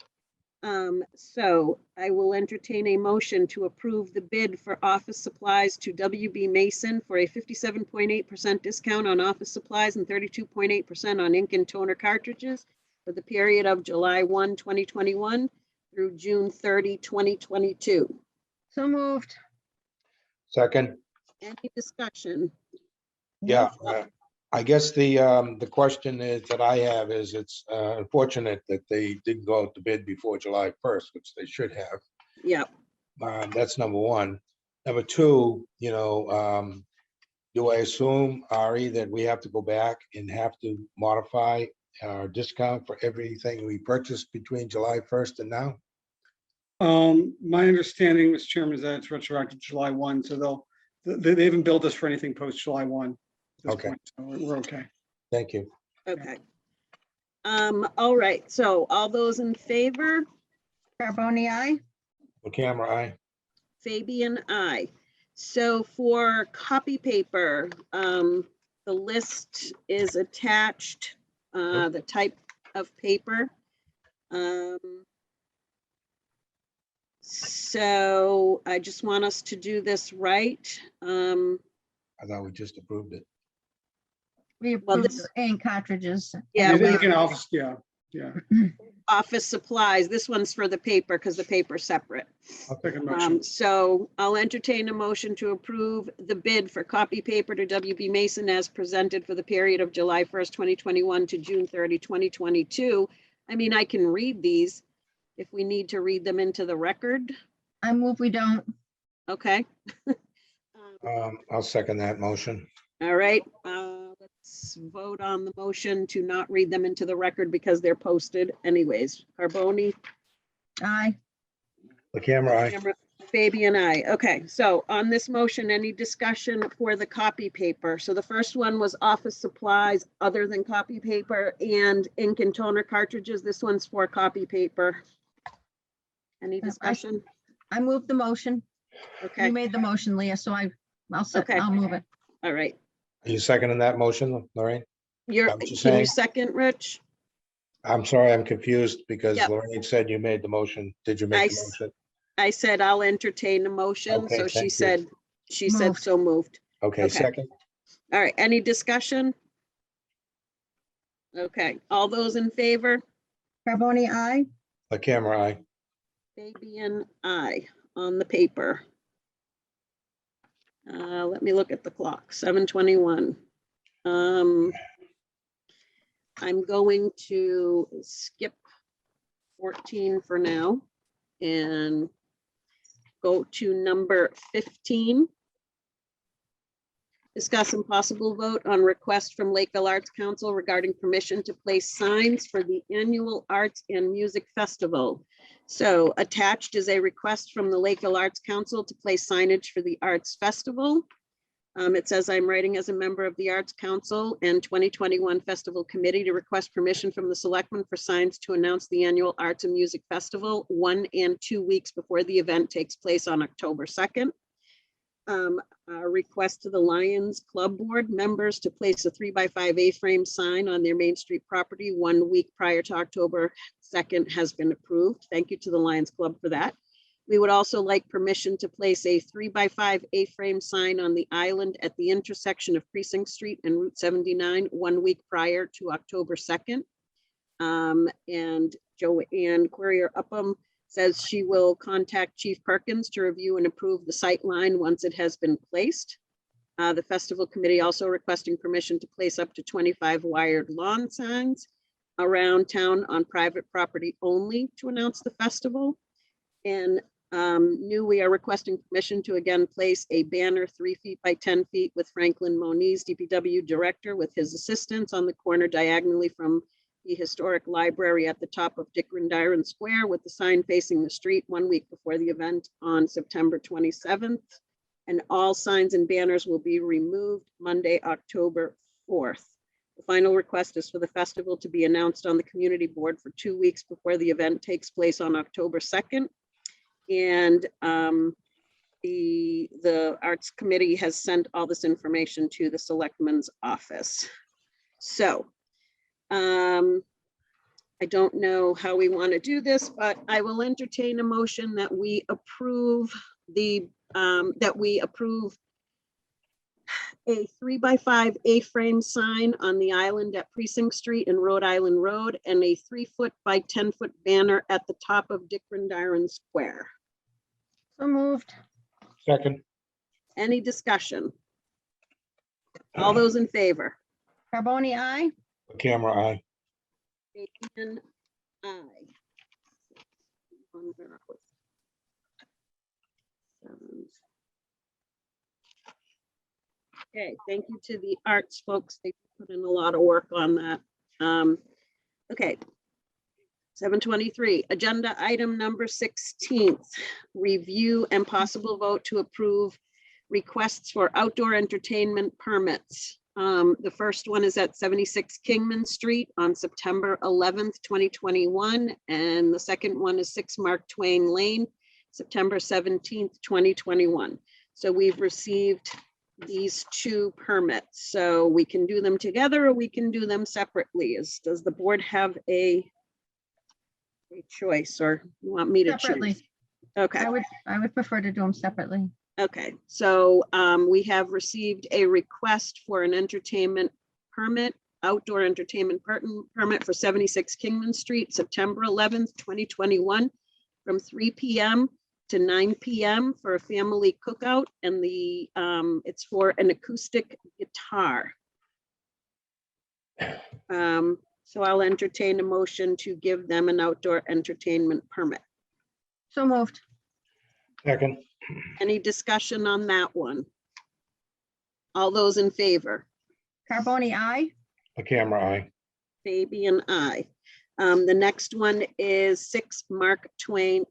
So I will entertain a motion to approve the bid for office supplies to WB Mason for a 57.8% discount on office supplies and 32.8% on ink and toner cartridges for the period of July 1, 2021 through June 30, 2022. So moved. Second. Any discussion? Yeah, I guess the question is that I have is it's unfortunate that they didn't go out to bid before July 1st, which they should have. Yep. That's number one. Number two, do I assume, Ari, that we have to go back and have to modify our discount for everything we purchased between July 1st and now? My understanding, Mr. Chairman, is that it's retroactive to July 1, so they haven't billed us for anything post July 1. At this Okay. point, so we're okay. Thank you. Okay. All right, so all those in favor? Carboni, aye. The camera eye. Fabian, aye. So for copy paper, the list is attached, the type of paper. So I just want us to do this right. I thought we just approved it. We Well, approved this- the ink cartridges. Yeah, You we- can office, yeah. office supplies. This one's for the paper because the paper's separate. I'll take a motion. So I'll entertain a motion to approve the bid for copy paper to WB Mason as presented for the period of July 1st, 2021 to June 30, 2022. I mean, I can read these if we need to read them into the record. I move we don't. Okay. I'll second that motion. All right. let's vote on the motion to not read them into the record because they're posted anyways. Carboni, Aye. The camera, aye. Fabian, aye. Okay, so on this motion, any discussion for the copy paper? So the first one was office supplies other than copy paper and ink and toner cartridges. This one's for copy paper. Any discussion? I moved the motion. Okay, You made the motion, Leah, so Okay. I'll move it. all right. Are you seconding that motion, Lorraine? You're, That what you're can you saying? second, Rich? I'm sorry, I'm confused because Yep. Lorraine said you made the motion. Did you make the motion? I said I'll entertain the motion, Okay, so thank she you. said Moved. so moved. Okay, Okay. second. All right, any discussion? Okay, all those in favor? Carboni, aye. The camera, aye. Fabian, aye on the paper. Let me look at the clock, 7:21. I'm going to skip 14 for now and go to number 15. Discuss and possible vote on request from Lakeville Arts Council regarding permission to place signs for the annual Arts and Music Festival. So attached is a request from the Lakeville Arts Council to place signage for the Arts Festival. It says I'm writing as a member of the Arts Council and 2021 Festival Committee to request permission from the selectmen for signs to announce the annual Arts and Music Festival 1 and 2 weeks before the event takes place on October 2nd. A request to the Lions Club Board members to place a 3x5 A-frame sign on their Main Street property 1 week prior to October 2nd has been approved. Thank you to the Lions Club for that. We would also like permission to place a 3x5 A-frame sign on the island at the intersection of Precinct Street and Route 79 1 week prior to October 2nd. And Joanne Querier Upham says she will contact Chief Perkins to review and approve the sight line once it has been placed. The festival committee also requesting permission to place up to 25 wired lawn signs around town on private property only to announce the festival. And we are requesting permission to again place a banner 3 feet by 10 feet with Franklin Moniz, DPW director, with his assistants on the corner diagonally from the historic library at the top of Dick Rendyron Square, with the sign facing the street 1 week before the event on September 27th. And all signs and banners will be removed Monday, October 4th. The final request is for the festival to be announced on the community board for 2 weeks before the event takes place on October 2nd. And the Arts Committee has sent all this information to the Selectman's office. So I don't know how we want to do this, but I will entertain a motion that we approve a 3x5 A-frame sign on the island at Precinct Street and Rhode Island Road, and a 3 foot by 10 foot banner at the top of Dick Rendyron Square. So moved. Second. Any discussion? All those in favor? Carboni, aye. The camera, aye. Fabian, aye. Okay, thank you to the arts folks. They put in a lot of work on that. Okay. 7:23, agenda item number 16, review and possible vote to approve requests for outdoor entertainment permits. The first one is at 76 Kingman Street on September 11th, 2021. And the second one is 6 Mark Twain Lane, September 17th, 2021. So we've received these 2 permits. So we can do them together or we can do them separately. Does the board have a choice, or you want me to Separately. choose? Okay. I would prefer to do them separately. Okay, so we have received a request for an entertainment permit, outdoor entertainment permit for 76 Kingman Street, September 11th, 2021, from 3 p.m. to 9 p.m. for a family cookout, and it's for an acoustic guitar. So I'll entertain a motion to give them an outdoor entertainment permit. So moved. Second. Any discussion on that one? All those in favor? Carboni, aye. the camera eye. Fabian, aye. The next one is 6 Mark Twain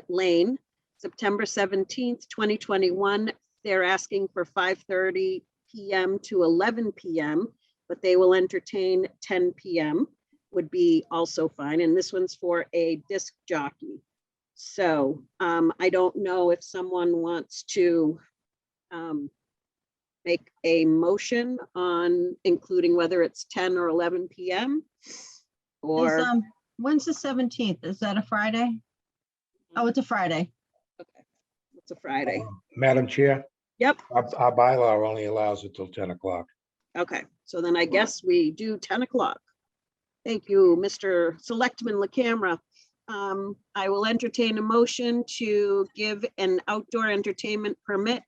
Lane, September 17th, 2021. They're asking for 5:30 PM to 11 PM, but they will entertain 10 PM would be also fine. And this one's for a disc jockey. So I don't know if someone wants to make a motion on including whether it's 10 or 11 PM. Or, When's the 17th? Is that a Friday? Oh, it's a Friday. okay, it's a Friday. Madam Chair, Yep, our bylaw only allows it till 10 o'clock. okay, so then I guess we do 10 o'clock. Thank you, Mr. Selectman LaCamera. I will entertain a motion to give an outdoor entertainment permit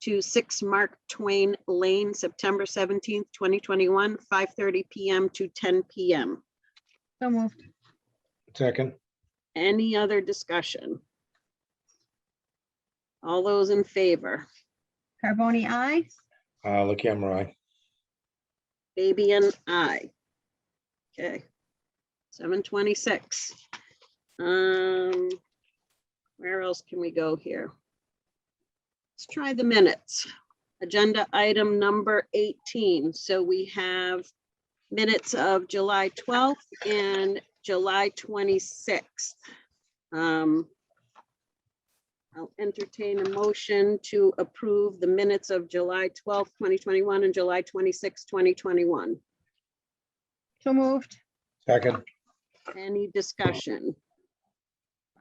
to 6 Mark Twain Lane, September 17th, 2021, 5:30 PM to 10 PM. So moved. Second, Any other discussion? All those in favor? Carboni, aye. the camera eye. Fabian, aye. Okay. 7:26. Where else can we go here? Let's try the minutes. Agenda item number 18. So we have minutes of July 12th and July 26th. I'll entertain a motion to approve the minutes of July 12th, 2021 and July 26th, 2021. So moved. Second, Any discussion?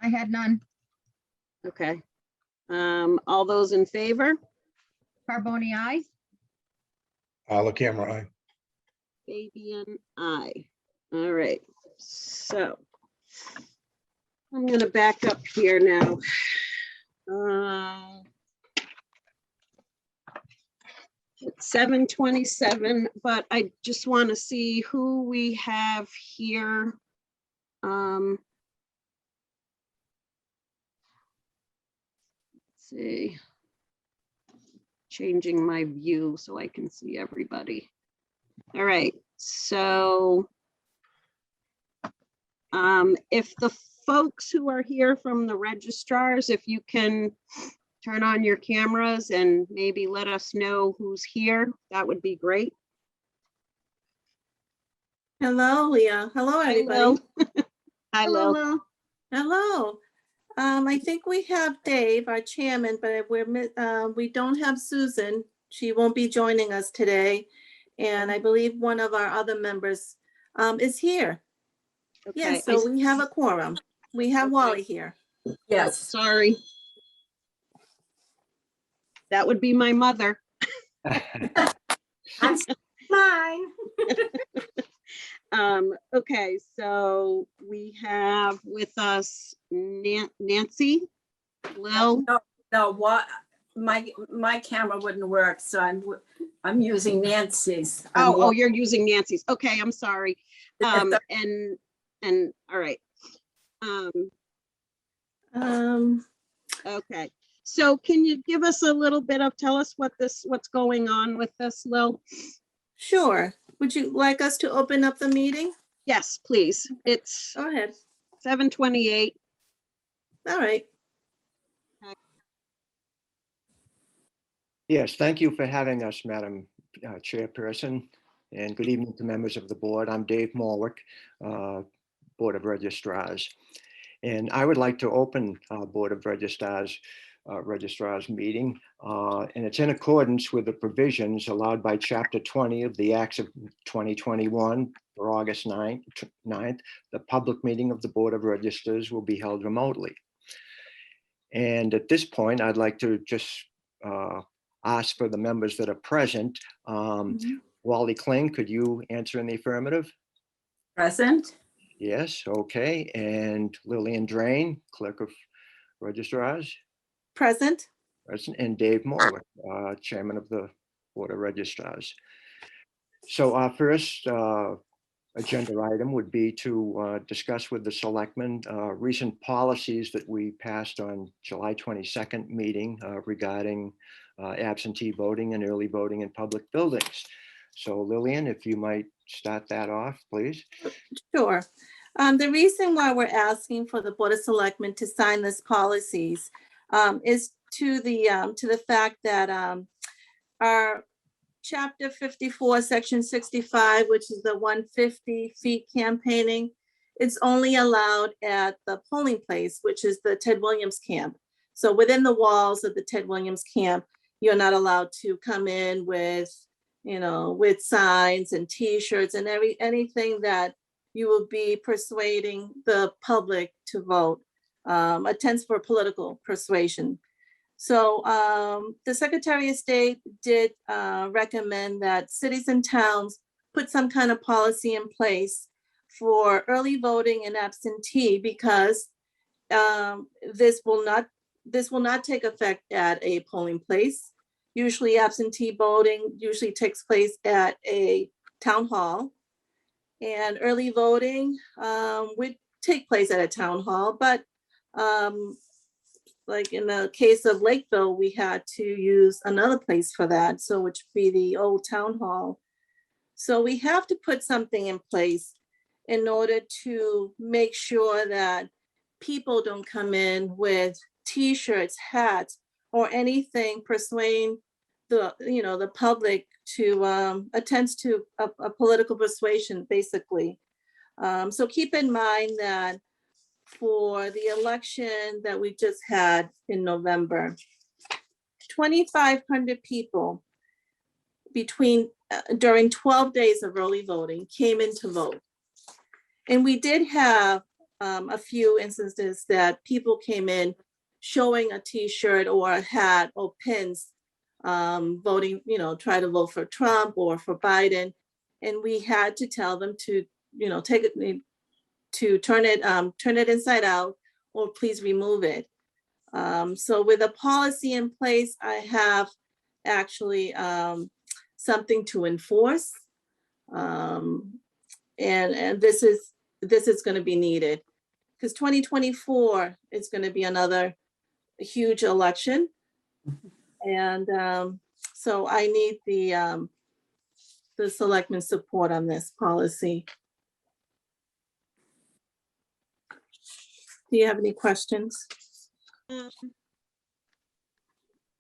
I had none. Okay. All those in favor? Carboni, aye. the camera eye. Fabian, aye. All right, so I'm gonna back up here now. It's 7:27, but I just want to see who we have here. Let's see. Changing my view so I can see everybody. All right, so if the folks who are here from the registrars, if you can turn on your cameras and maybe let us know who's here, that would be great. Hello, Leah. Hello, everybody. Lil. Hi, Hello, Lil. Lil. Hello. I think we have Dave, our chairman, but we don't have Susan. She won't be joining us today. And I believe one of our other members is here. Okay, Yes, so we have a quorum. We have Okay. Wally here. Yes, sorry. That would be my mother. That's mine. Okay, so we have with us Nancy, Lil. No, what, my camera wouldn't work, so I'm using Nancy's. Oh, you're using Nancy's. Okay, I'm sorry. And all right. Okay, so can you give us a little bit of, tell us what's going on with this, Lil? Sure. Would you like us to open up the meeting? Yes, please. It's Go ahead. 7:28. All right. Yes, thank you for having us, Madam Chairperson, and good evening to members of the board. I'm Dave Morwick, Board of Registrars, and I would like to open Board of Registrars meeting, and it's in accordance with the provisions allowed by Chapter 20 of the Acts of 2021 for August 9th. The public meeting of the Board of Registers will be held remotely. And at this point, I'd like to just ask for the members that are present. Wally Kling, could you answer in the affirmative? Present. Yes, okay. And Lillian Drain, Clerk of Registrars? Present. Present. And Dave Morwick, Chairman of the Board of Registrars. So our first agenda item would be to discuss with the selectmen recent policies that we passed on July 22nd meeting regarding absentee voting and early voting in public buildings. So Lillian, if you might start that off, please. Sure. The reason why we're asking for the Board of Selectmen to sign this policies is to the fact that our Chapter 54, Section 65, which is the 150 feet campaigning, it's only allowed at the polling place, which is the Ted Williams camp. So within the walls of the Ted Williams camp, you're not allowed to come in with, with signs and T-shirts and anything that you will be persuading the public to vote, attempts for political persuasion. So the Secretary of State did recommend that cities and towns put some kind of policy in place for early voting and absentee, because this will not take effect at a polling place. Usually absentee voting usually takes place at a town hall, and early voting would take place at a town hall, but like in the case of Lakeville, we had to use another place for that, so which would be the old town hall. So we have to put something in place in order to make sure that people don't come in with T-shirts, hats, or anything persuading the public to attend to a political persuasion, basically. So keep in mind that for the election that we just had in November, 2,500 people during 12 days of early voting came in to vote. And we did have a few instances that people came in showing a T-shirt or a hat or pins, voting, try to vote for Trump or for Biden. And we had to tell them to, take it, to turn it inside out, or please remove it. So with a policy in place, I have actually something to enforce. And this is going to be needed, because 2024 is going to be another huge election. And so I need the selectmen's support on this policy. Do you have any questions?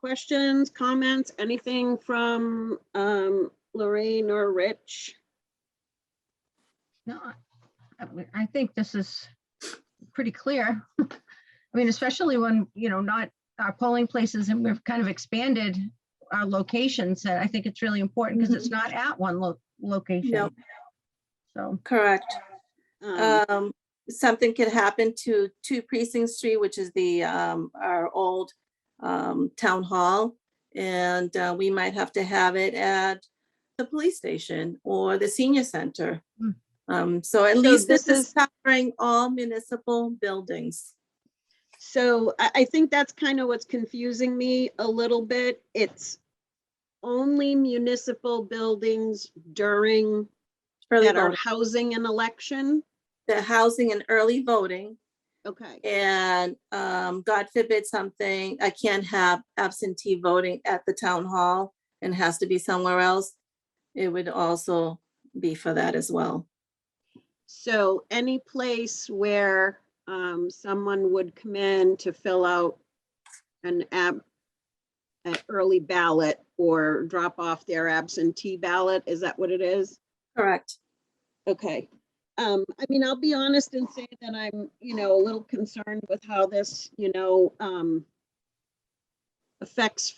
Questions, comments, anything from Lorraine or Rich? No, I think this is pretty clear. I mean, especially when, not our polling places, and we've kind of expanded our locations. I think it's really important because it's not at one location. Nope. So correct. Something could happen to 2 Precinct Street, which is our old town hall, and we might have to have it at the police station or the senior center. So at least this is covering all municipal buildings. So I think that's kind of what's confusing me a little bit. It's only municipal buildings during that are housing an election. The housing and early voting. Okay. And God forbid something, I can't have absentee voting at the town hall and has to be somewhere else. It would also be for that as well. So any place where someone would come in to fill out an early ballot or drop off their absentee ballot, is that what it is? Correct. Okay. I mean, I'll be honest and say that I'm, a little concerned with how this, affects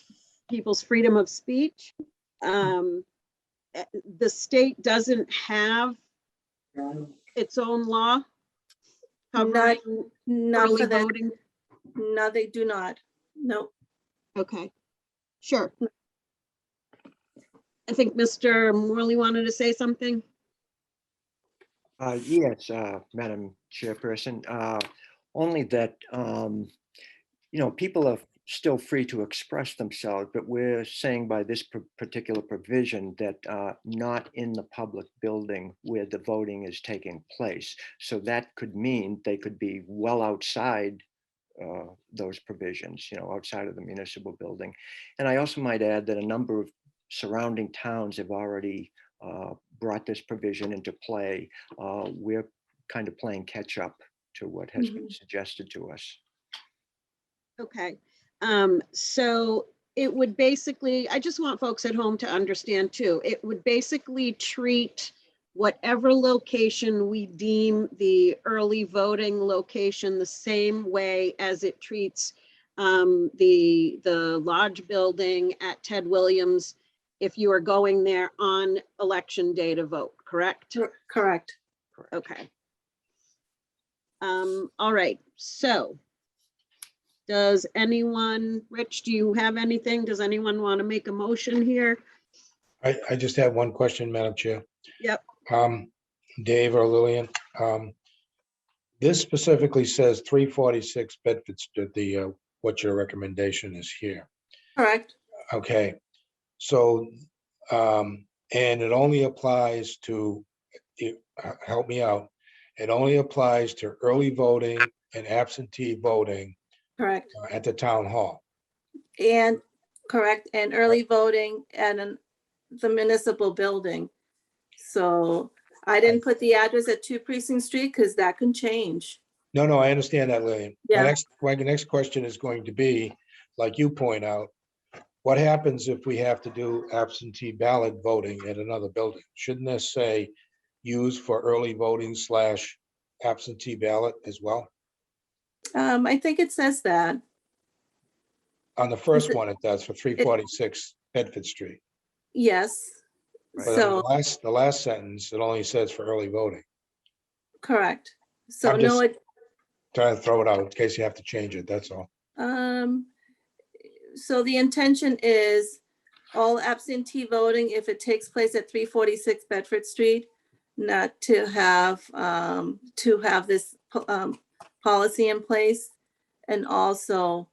people's freedom of speech. The state doesn't have its own law covering not early for that. voting. No, they do not. No. Okay, sure. I think Mr. Morley wanted to say something. Yes, Madam Chairperson, only that, people are still free to express themselves, but we're saying by this particular provision that not in the public building where the voting is taking place. So that could mean they could be well outside those provisions, outside of the municipal building. And I also might add that a number of surrounding towns have already brought this provision into play, we're kind of playing catch up to what has been suggested to us. Okay, so it would basically, I just want folks at home to understand too, it would basically treat whatever location we deem the early voting location the same way as it treats the lodge building at Ted Williams if you are going there on election day to vote, correct? Correct. Okay. All right, so does anyone, Rich, do you have anything? Does anyone want to make a motion here? I just have one question, Madam Chair. Yep. Dave or Lillian, this specifically says 346 Bedford Street, what your recommendation is here. Correct. Okay, so, and it only applies to, help me out, it only applies to early voting and absentee voting Correct. at the town hall. And correct, and early voting and the municipal building. So I didn't put the address at 2 Precinct Street because that can change. No, I understand that, Lillian. Yeah. My next question is going to be, like you point out, what happens if we have to do absentee ballot voting at another building? Shouldn't this say use for early voting / absentee ballot as well? I think it says that. On the first one, it does for 346 Bedford Street. Yes. But So the last sentence, it only says for early voting. correct. So I'm no, just trying to throw it out in case you have to change it, that's all. so the intention is all absentee voting, if it takes place at 346 Bedford Street, not to have this policy in place, and also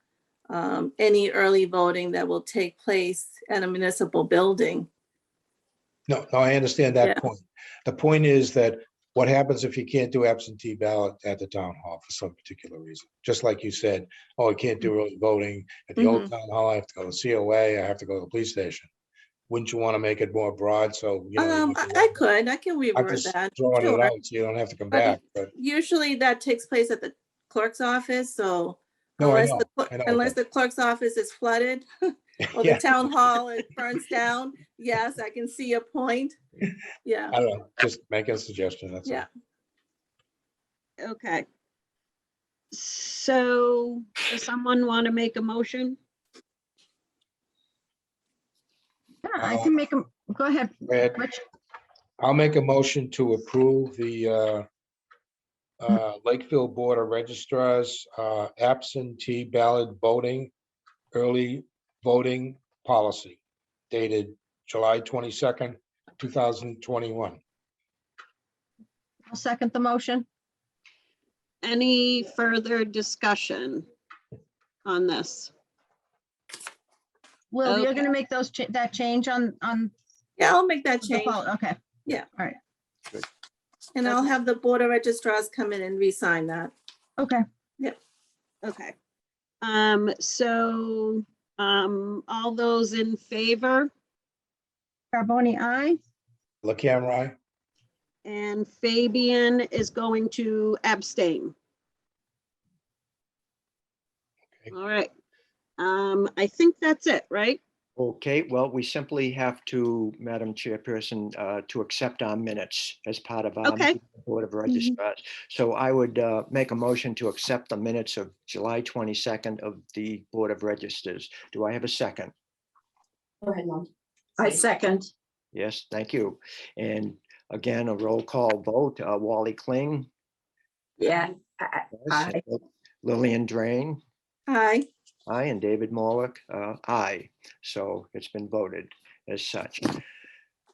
any early voting that will take place at a municipal building. No, I understand that Yeah. point. The point is that what happens if you can't do absentee ballot at the town hall for some particular reason? Just like you said, oh, I can't do early voting at the old town hall, I have to go to COA, I have to go to the police station. Wouldn't you want to make it more broad? So, you know. I can I'm reword just that. throwing it Sure. out so you don't have to come But back, but usually that takes place at the clerk's office, so no, I unless know. unless the clerk's office is flooded or Yeah. the town hall it burns down, yes, I can see your point. Yeah, I don't know, just make a suggestion, that's all. yeah. Okay. So does someone want to make a motion? Yeah, I can make them, go ahead. Go ahead. Rich. I'll make a motion to approve the Lakeville Board of Registrars absentee ballot voting, early voting policy dated July 22nd, 2021. I'll second the motion. Any further discussion on this? Will, you're Okay. gonna make that change on? Yeah, I'll make that the change. Okay. Yeah. All right. And I'll have the Board of Registrars come in and re-sign that. Okay. Okay. So, all those in favor? Carboni, aye. LakeCAM, aye? And Fabian is going to abstain. Okay. All right. I think that's it, right? Okay, well, we simply have to, Madam Chairperson, to accept our minutes as part of our Okay. Board of Registrars. So I would make a motion to accept the minutes of July 22nd of the Board of Registers. Do I have a second? Go ahead, Mom. I second. Yes, thank you. And again, a roll call vote. Wally Kling. Yeah. Yes. Lillian Drain. Aye. Aye, and David Morwick, aye. So it's been voted as such.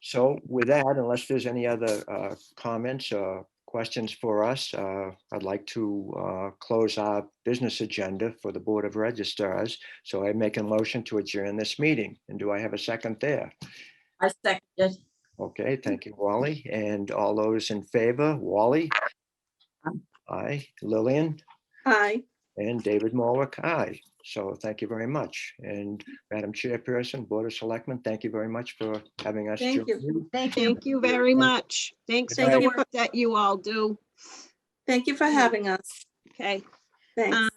So with that, unless there's any other comments or questions for us, I'd like to close our business agenda for the Board of Registrars. So I make a motion to adjourn this meeting. And do I have a second there? I second it. Okay, thank you, Wally. And all those in favor, Wally? Aye. Lillian? Aye. and David Morwick, aye. So thank you very much. And Madam Chairperson, Board of Selectmen, thank you very much for having us. Thank join you. Thank you. Thank you very much. Thanks for Thank the you. work that you all do. Thank you for having us. Okay. Thanks.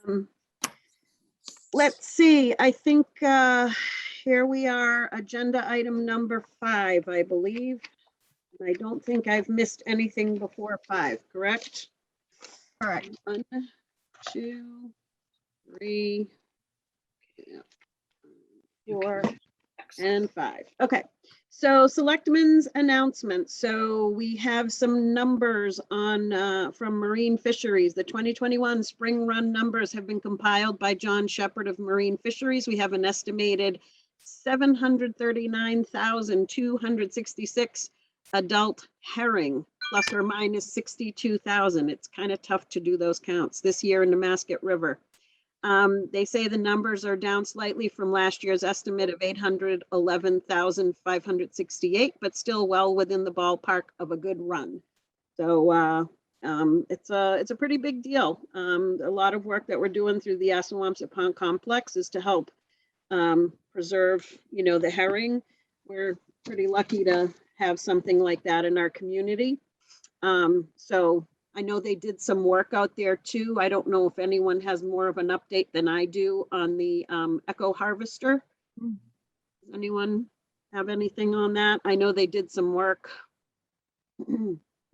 Let's see, I think here we are, agenda item number 5, I believe. I don't think I've missed anything before 5, correct? Correct. 1, 2, 3, 4, and 5. Okay, so Selectmen's announcements. So we have some numbers on from Marine Fisheries. The 2021 spring run numbers have been compiled by John Shepherd of Marine Fisheries. We have an estimated 739,266 adult herring, plus or minus 62,000. It's kind of tough to do those counts this year in the Nemasket River. They say the numbers are down slightly from last year's estimate of 811,568, but still well within the ballpark of a good run. So it's a pretty big deal. A lot of work that we're doing through the Assawamsett Pond Complex is to help preserve, the herring. We're pretty lucky to have something like that in our community. So I know they did some work out there too. I don't know if anyone has more of an update than I do on the Echo Harvester. Does anyone have anything on that? I know they did some work.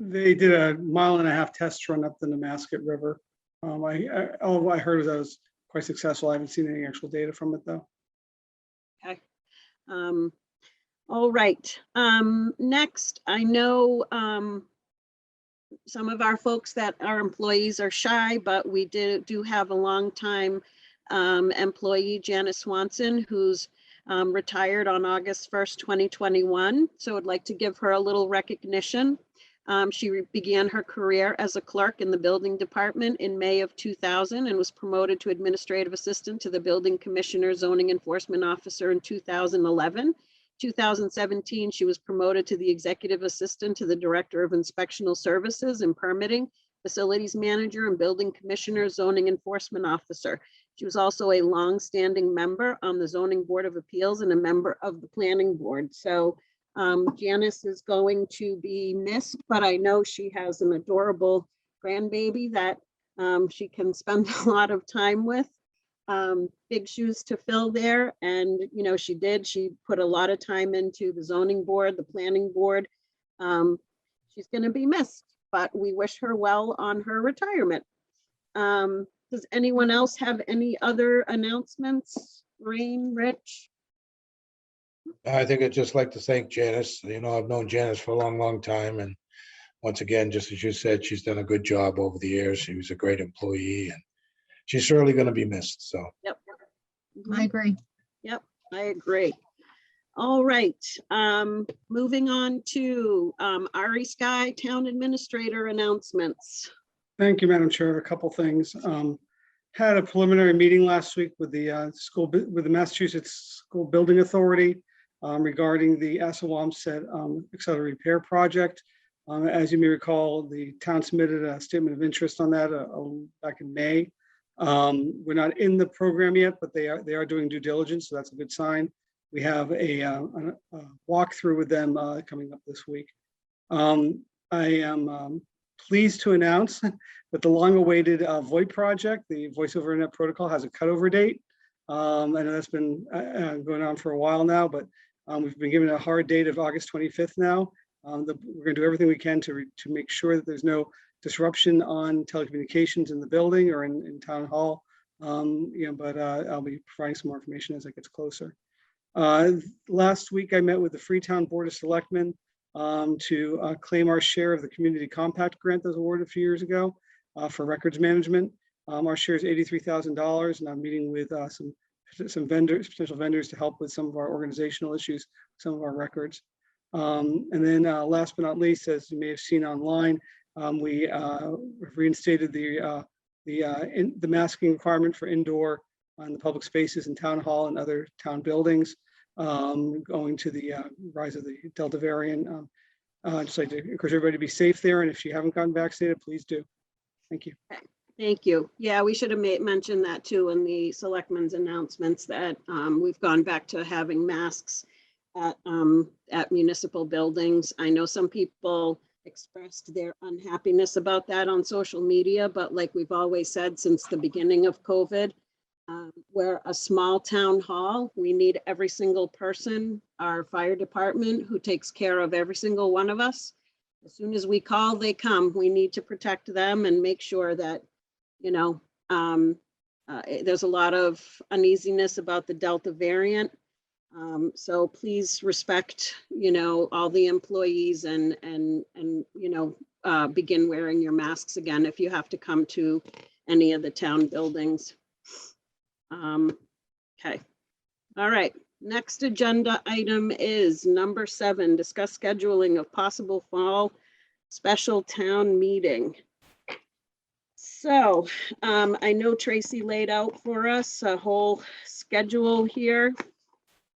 They did a 1.5 mile test run up the Nemasket River. All I heard was that it was quite successful. I haven't seen any actual data from it though. Okay. All right. Next, I know some of our folks that are employees are shy, but we do have a long time employee, Janice Swanson, who's retired on August 1st, 2021. So I'd like to give her a little recognition. She began her career as a clerk in the building department in May of 2000 and was promoted to administrative assistant to the building commissioner, zoning enforcement officer in 2011. 2017, she was promoted to the executive assistant to the director of inspectional services and permitting, facilities manager, and building commissioner, zoning enforcement officer. She was also a long-standing member on the zoning board of appeals and a member of the planning board. So Janice is going to be missed, but I know she has an adorable grandbaby that she can spend a lot of time with. Big shoes to fill there. And, she put a lot of time into the zoning board, the planning board. She's going to be missed, but we wish her well on her retirement. Does anyone else have any other announcements? Rain, Rich? I think I'd just like to thank Janice. I've known Janice for a long, long time. And once again, just as you said, she's done a good job over the years. She was a great employee and she's surely going to be missed. So. Yep. I agree. Yep, I agree. All right, moving on to Ari Sky, Town Administrator announcements. Thank you, Madam Chair. A couple things. Had a preliminary meeting last week with the with the Massachusetts School Building Authority regarding the Assawamsett accelerated repair project. As you may recall, the town submitted a statement of interest on that back in May. We're not in the program yet, but they are doing due diligence, so that's a good sign. We have a walkthrough with them coming up this week. I am pleased to announce that the long-awaited VoIP project, the Voice over Internet Protocol, has a cutover date. I know that's been going on for a while now, but we've been given a hard date of August 25th now. We're going to do everything we can to make sure that there's no disruption on telecommunications in the building or in town hall. But I'll be providing some more information as it gets closer. Last week, I met with the Freetown Board of Selectmen to claim our share of the Community Compact grant that was awarded a few years ago for records management. Our share is $83,000, and I'm meeting with some potential vendors to help with some of our organizational issues, some of our records. And then last but not least, as you may have seen online, we reinstated the masking requirement for indoor on the public spaces in town hall and other town buildings, going to the rise of the Delta variant. I'd just like to encourage everybody to be safe there, and if you haven't gotten vaccinated, please do. Thank you. Thank you. Yeah, we should have mentioned that too in the selectmen's announcements that we've gone back to having masks at municipal buildings. I know some people expressed their unhappiness about that on social media, but like we've always said since the beginning of COVID, we're a small town hall. We need every single person, our fire department, who takes care of every single one of us. As soon as we call, they come. We need to protect them and make sure that, you know, there's a lot of uneasiness about the Delta variant. So please respect, you know, all the employees and you know, begin wearing your masks again if you have to come to any of the town buildings. Okay. All right. Next agenda item is number 7, discuss scheduling of possible fall special town meeting. So I know Tracy laid out for us a whole schedule here.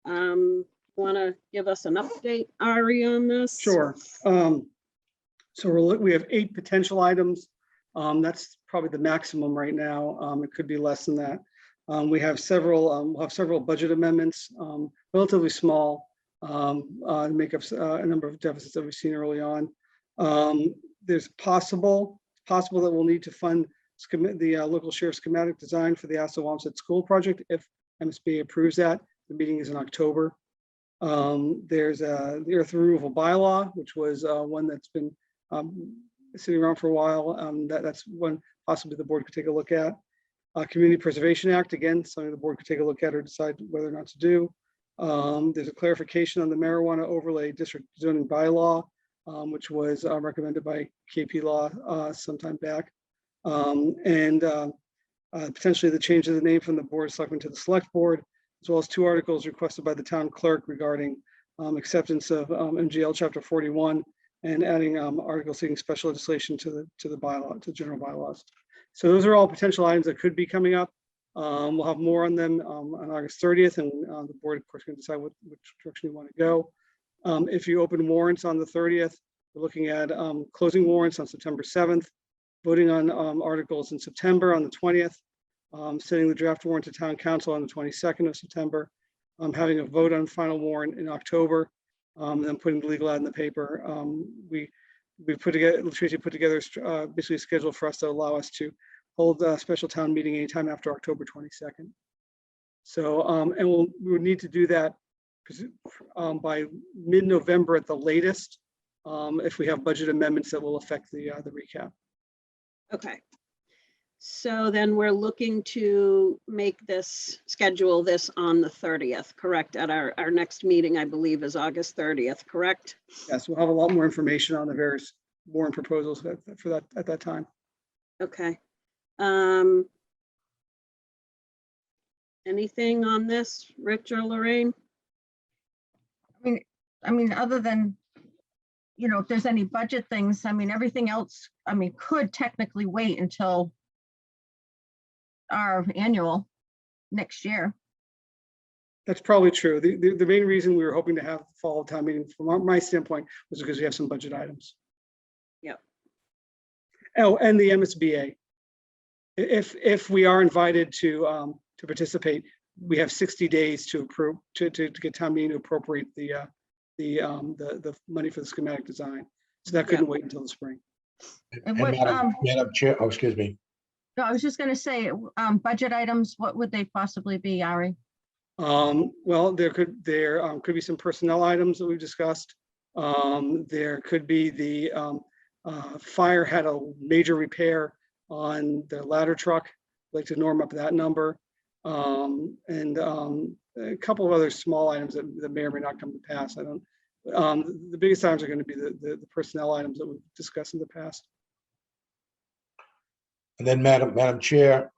Want to give us an update, Ari, on this? Sure. So we have 8 potential items. That's probably the maximum right now. It could be less than that. We have several. We'll have several budget amendments, relatively small, to make up a number of deficits that we've seen early on. There's possible that we'll need to fund the local sheriff schematic design for the Assawamsett School project if MSBA approves that. The meeting is in October. There's the earth removal bylaw, which was one that's been sitting around for a while. That's one possibly the board could take a look at. Community Preservation Act, again, something the board could take a look at or decide whether or not to do. There's a clarification on the marijuana overlay district zoning bylaw, which was recommended by KP Law sometime back. Potentially the change of the name from the Board of Selectmen to the Select Board, as well as 2 articles requested by the town clerk regarding acceptance of MGL Chapter 41 and adding articles seeking special legislation to the bylaw, to general bylaws. So those are all potential items that could be coming up. We'll have more on them on August 30th, and the board, of course, can decide which direction you want to go. If you open warrants on the 30th, we're looking at closing warrants on September 7th, voting on articles in September on the 20th, sending the draft warrant to town council on the 22nd of September, having a vote on final warrant in October, and then putting the legal ad in the paper. Tracy put together basically a schedule for us to allow us to hold a special town meeting anytime after October 22nd. So, and we would need to do that by mid-November at the latest, if we have budget amendments that will affect the recap. Okay. So then we're looking to schedule this on the 30th, correct? At our next meeting, I believe, is August 30th, correct? Yes, we'll have a lot more information on the various warrant proposals for that at that time. Okay. Anything on this, Rich or Lorraine? I mean, other than, you know, if there's any budget things, I mean, everything else, I mean, could technically wait until our annual next year. That's probably true. The main reason we were hoping to have fall town meeting from my standpoint was because we have some budget items. Yep. Oh, and the MSBA. If we are invited to participate, we have 60 days to approve to get town meeting to appropriate the money for the schematic design. So that couldn't wait until the spring. And what, Madam Chair, oh, excuse me. no, I was just going to say, budget items, what would they possibly be, Ari? Well, there could be some personnel items that we've discussed. There could be the fire had a major repair on the ladder truck. I'd like to norm up that number. And a couple of other small items that may or may not come to pass. I don't. The biggest items are going to be the personnel items that we've discussed in the past. And then Madam Chair.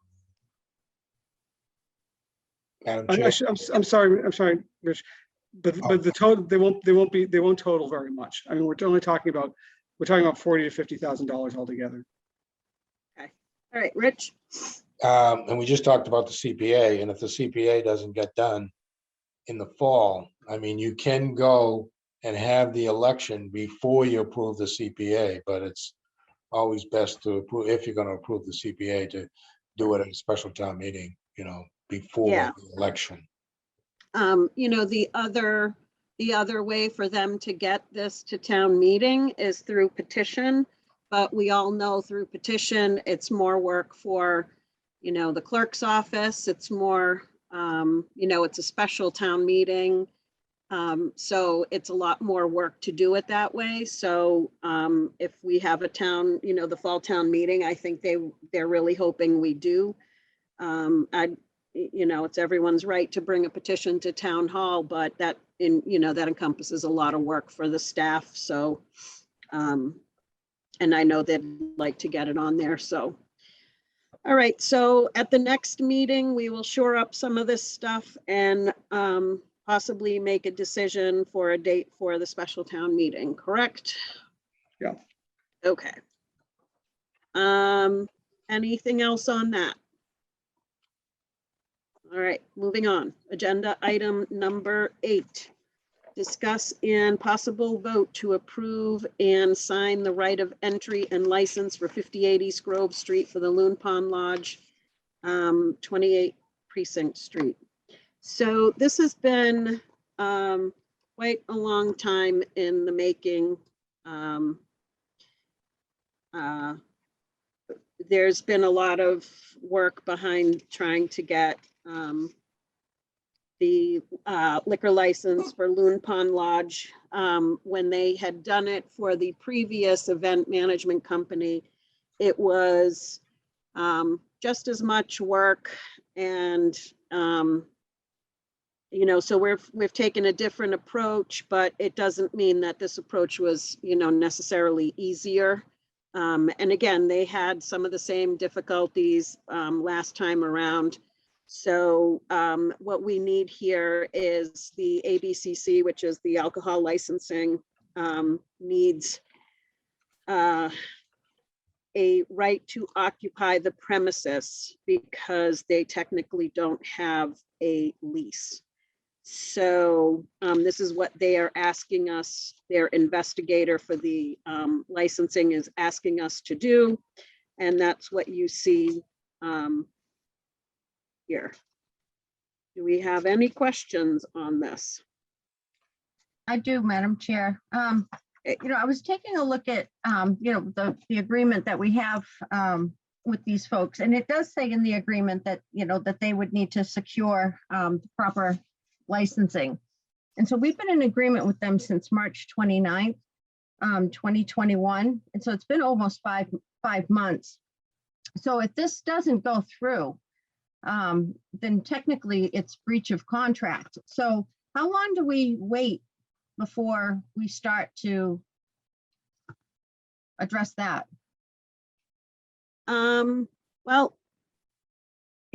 I'm sorry, Rich, but the total they won't total very much. I mean, we're talking about $40,000 to $50,000 altogether. Okay. All right, Rich. And we just talked about the CPA, and if the CPA doesn't get done in the fall, I mean, you can go and have the election before you approve the CPA, but it's always best to approve, if you're gonna approve the CPA, to do it at a special town meeting, you know, before Yeah. the election. You know, the other way for them to get this to town meeting is through petition. But we all know through petition, it's more work for, you know, the clerk's office. It's more, you know, it's a special town meeting. So it's a lot more work to do it that way. So if we have a town, you know, the fall town meeting, I think they're really hoping we do. You know, it's everyone's right to bring a petition to town hall, but that you know, that encompasses a lot of work for the staff. So, and I know they'd like to get it on there. So, all right. So at the next meeting, we will shore up some of this stuff and possibly make a decision for a date for the special town meeting, correct? Yeah. Okay. Anything else on that? All right, moving on. Agenda item number 8. Discuss and possible vote to approve and sign the right of entry and license for 5080 East Grove Street for the Loon Pond Lodge, 28 Precinct Street. So this has been quite a long time in the making. There's been a lot of work behind trying to get the liquor license for Loon Pond Lodge. When they had done it for the previous event management company, it was just as much work. And you know, so we've taken a different approach, but it doesn't mean that this approach was, you know, necessarily easier. And again, they had some of the same difficulties last time around. So what we need here is the ABCC, which is the alcohol licensing, needs a right to occupy the premises because they technically don't have a lease. So this is what they are asking us, their investigator for the licensing is asking us to do. And that's what you see here. Do we have any questions on this? I do, Madam Chair. You know, I was taking a look at, you know, the agreement that we have with these folks, and it does say in the agreement that, you know, that they would need to secure the proper licensing. And so we've been in agreement with them since March 29th, 2021. And so it's been almost five months. So if this doesn't go through, then technically it's breach of contract. So how long do we wait before we start to address that? Well,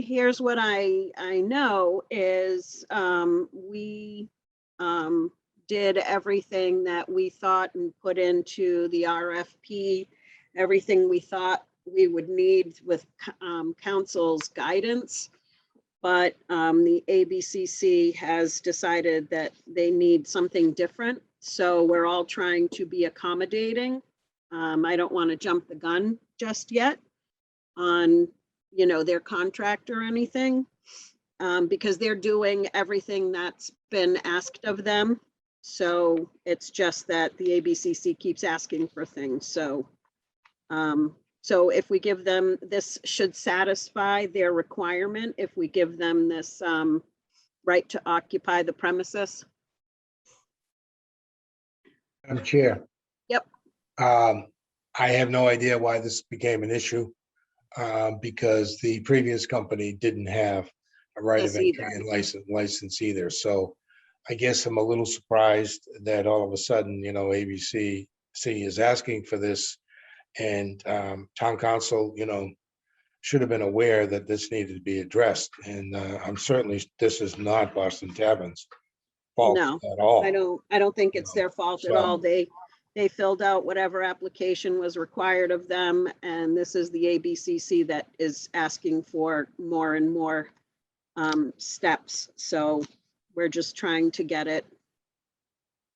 here's what I know is we did everything that we thought and put into the RFP, everything we thought we would need with council's guidance. But the ABCC has decided that they need something different. So we're all trying to be accommodating. I don't want to jump the gun just yet on, you know, their contract or anything, because they're doing everything that's been asked of them. So it's just that the ABCC keeps asking for things. So, so if we give them, this should satisfy their requirement, if we give them this right to occupy the premises. Madam Chair. Yep. I have no idea why this became an issue, because the previous company didn't have a right of entry and license either. So I guess I'm a little surprised that all of a sudden, you know, ABCC is asking for this, and town council, you know, should have been aware that this needed to be addressed. And I'm certainly, this is not Boston Tavern's fault No, at all. I don't think it's their fault at all. They filled out whatever application was required of them, and this is the ABCC that is asking for more and more steps. So we're just trying to get it.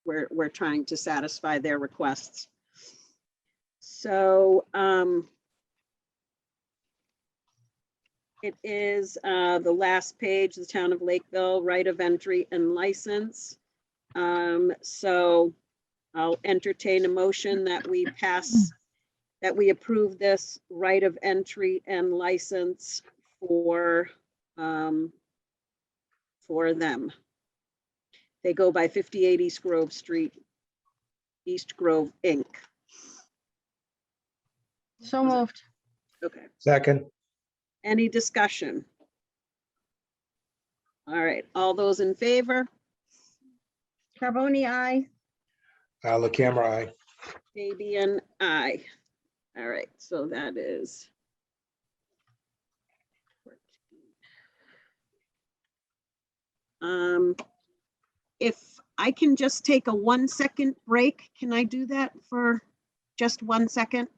We're trying to satisfy their requests. So it is the last page, the Town of Lakeville, right of entry and license. So I'll entertain a motion that we that we approve this right of entry and license for them. They go by 58 East Grove Street, East Grove, Inc. So moved. Okay, Second, any discussion? All right, all those in favor? Carboni, aye. LaCAM, aye. Fabian, aye. All right, so that is. If I can just take a 1-second break, can I do that for just 1 second?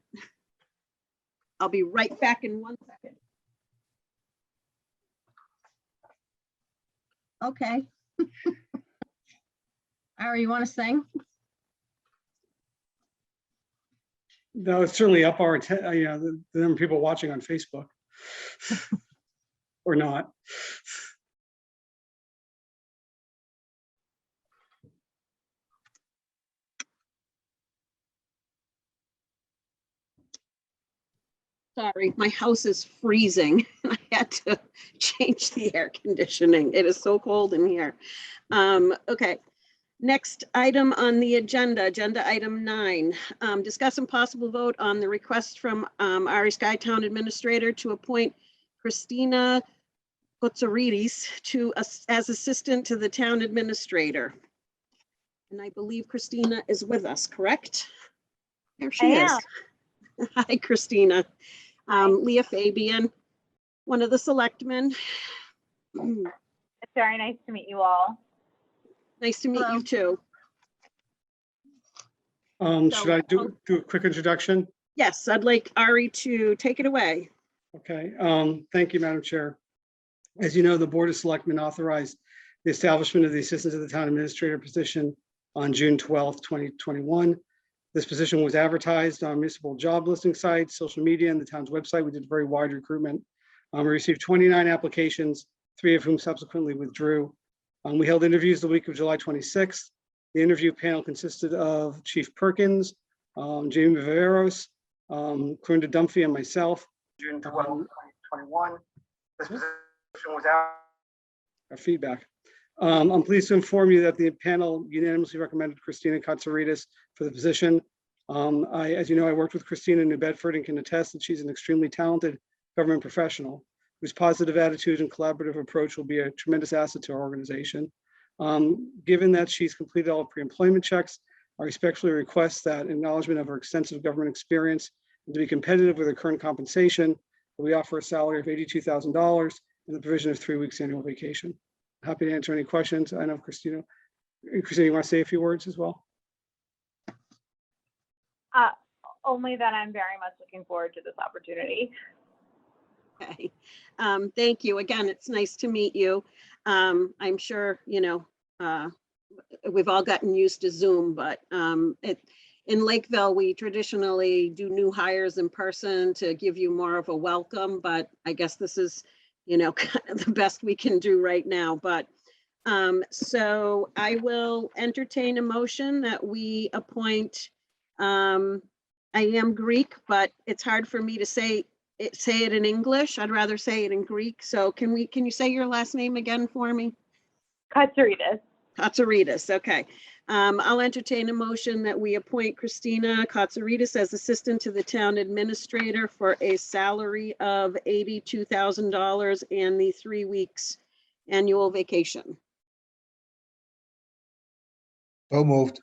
I'll be right back in 1 second. Okay. Ari, you want to sing? No, it's certainly up our, the number of people watching on Facebook. Or not. Sorry, my house is freezing. I had to change the air conditioning. It is so cold in here. Okay. Next item on the agenda item 9, discuss and possible vote on the request from Ari Skytown Administrator to appoint Christina Kotsaridis as assistant to the town administrator. And I believe Christina is with us, correct? There she is. Hi, Christina. Leah Fabian, one of the selectmen. It's very nice to meet you all. Nice to meet you too. Should I do a quick introduction? Yes, I'd like Ari to take it away. Okay, thank you, Madam Chair. As you know, the Board of Selectmen authorized the establishment of the Assistant to the Town Administrator position on June 12th, 2021. This position was advertised on municipal job listing sites, social media, and the town's website. We did very wide recruitment. We received 29 applications, 3 of whom subsequently withdrew. We held interviews the week of July 26th. The interview panel consisted of Chief Perkins, Jamie Viveros, Clinda Dunphy, and myself. June 12th, 2021. This position was out. Our feedback. I'm pleased to inform you that the panel unanimously recommended Christina Kotsaridis for the position. As you know, I worked with Christina in New Bedford and can attest that she's an extremely talented government professional whose positive attitude and collaborative approach will be a tremendous asset to our organization. Given that she's completed all pre-employment checks, I respectfully request that in acknowledgement of her extensive government experience and to be competitive with her current compensation, we offer a salary of $82,000 and the provision of 3 weeks annual vacation. Happy to answer any questions. I know Christina, you want to say a few words as well? Only that I'm very much looking forward to this opportunity. Okay. Thank you. Again, it's nice to meet you. I'm sure, you know, we've all gotten used to Zoom, but in Lakeville, we traditionally do new hires in person to give you more of a welcome, but I guess this is, you know, kind of the best we can do right now. But so I will entertain a motion that we appoint, I am Greek, but it's hard for me to say it in English. I'd rather say it in Greek. So can you say your last name again for me? Kotsaridis. Kotsaridis, okay. I'll entertain a motion that we appoint Christina Kotsaridis as assistant to the town administrator for a salary of $82,000 and the 3 weeks annual vacation. So moved.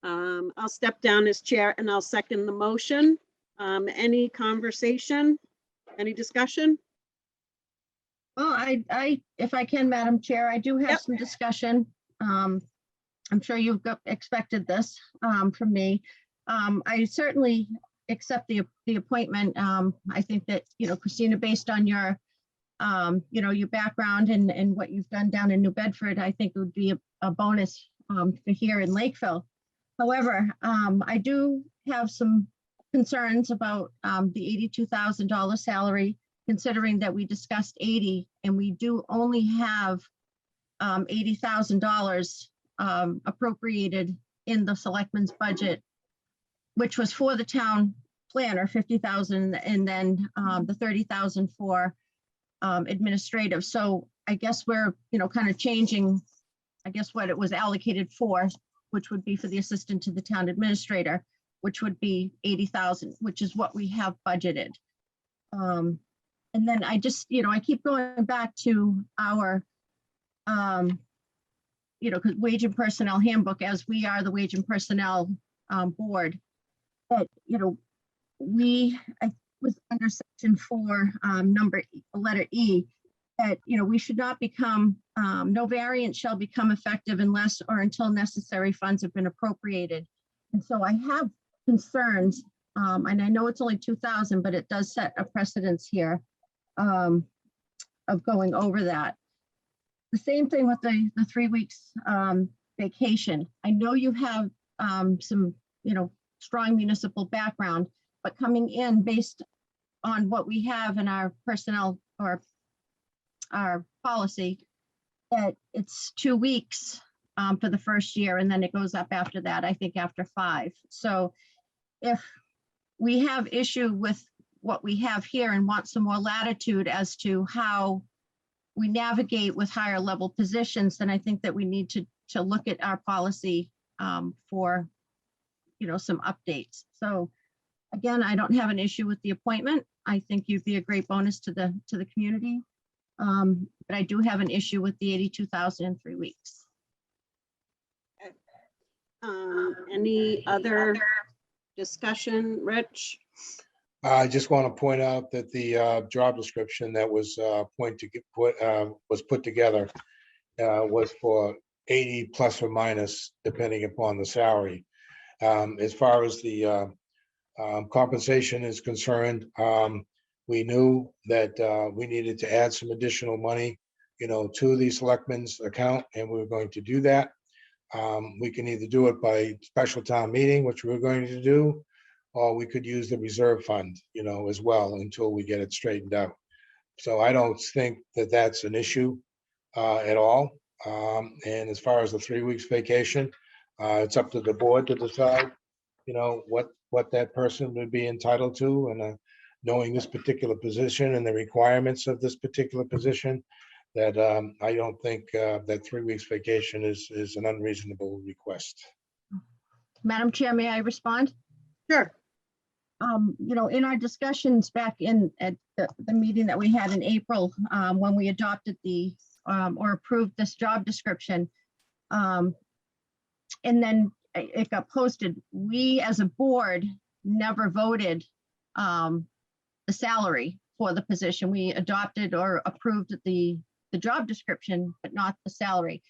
I'll step down as chair and I'll second the motion. Any conversation? Any discussion? Well, if I can, Madam Chair, I do have some discussion. I'm sure you've expected this from me. I certainly accept the appointment. I think that, you know, Christina, based on your, you know, your background and what you've done down in New Bedford, I think it would be a bonus for here in Lakeville. However, I do have some concerns about the $82,000 salary, considering that we discussed 80 and we do only have $80,000 appropriated in the selectmen's budget, which was for the town planner, 50,000, and then the 30,000 for administrative. So I guess we're, kind of changing, I guess, what it was allocated for, which would be for the assistant to the town administrator, which would be 80,000, which is what we have budgeted. And then I just, I keep going back to our, because wage and personnel handbook, as we are the wage and personnel board, that, I was under section 4, letter E, that, we should not become, no variance shall become effective unless or until necessary funds have been appropriated. And so I have concerns, and I know it's only 2,000, but it does set a precedence here of going over that. The same thing with the 3 weeks vacation. I know you have some, strong municipal background, but coming in based on what we have in our personnel or our policy, that it's 2 weeks for the first year, and then it goes up after that, I think after 5. So if we have issue with what we have here and want some more latitude as to how we navigate with higher level positions, then I think that we need to look at our policy for, some updates. So again, I don't have an issue with the appointment. I think you'd be a great bonus to the community. But I do have an issue with the 82,000 in 3 weeks. Any other discussion, Rich? I just want to point out that the job description that was put together was for 80 plus or minus, depending upon the salary. As far as the compensation is concerned, we knew that we needed to add some additional money, to the selectmen's account, and we were going to do that. We can either do it by special town meeting, which we're going to do, or we could use the reserve fund, as well, until we get it straightened out. So I don't think that that's an issue at all. And as far as the 3 weeks vacation, it's up to the board to decide, what that person would be entitled to. And knowing this particular position and the requirements of this particular position, that I don't think that 3 weeks vacation is an unreasonable request. Madam Chair, may I respond? Sure. In our discussions back at the meeting that we had in April, when we adopted the or approved this job description, and then it got posted, we as a board never voted the salary for the position. We adopted or approved the job description, but not the salary.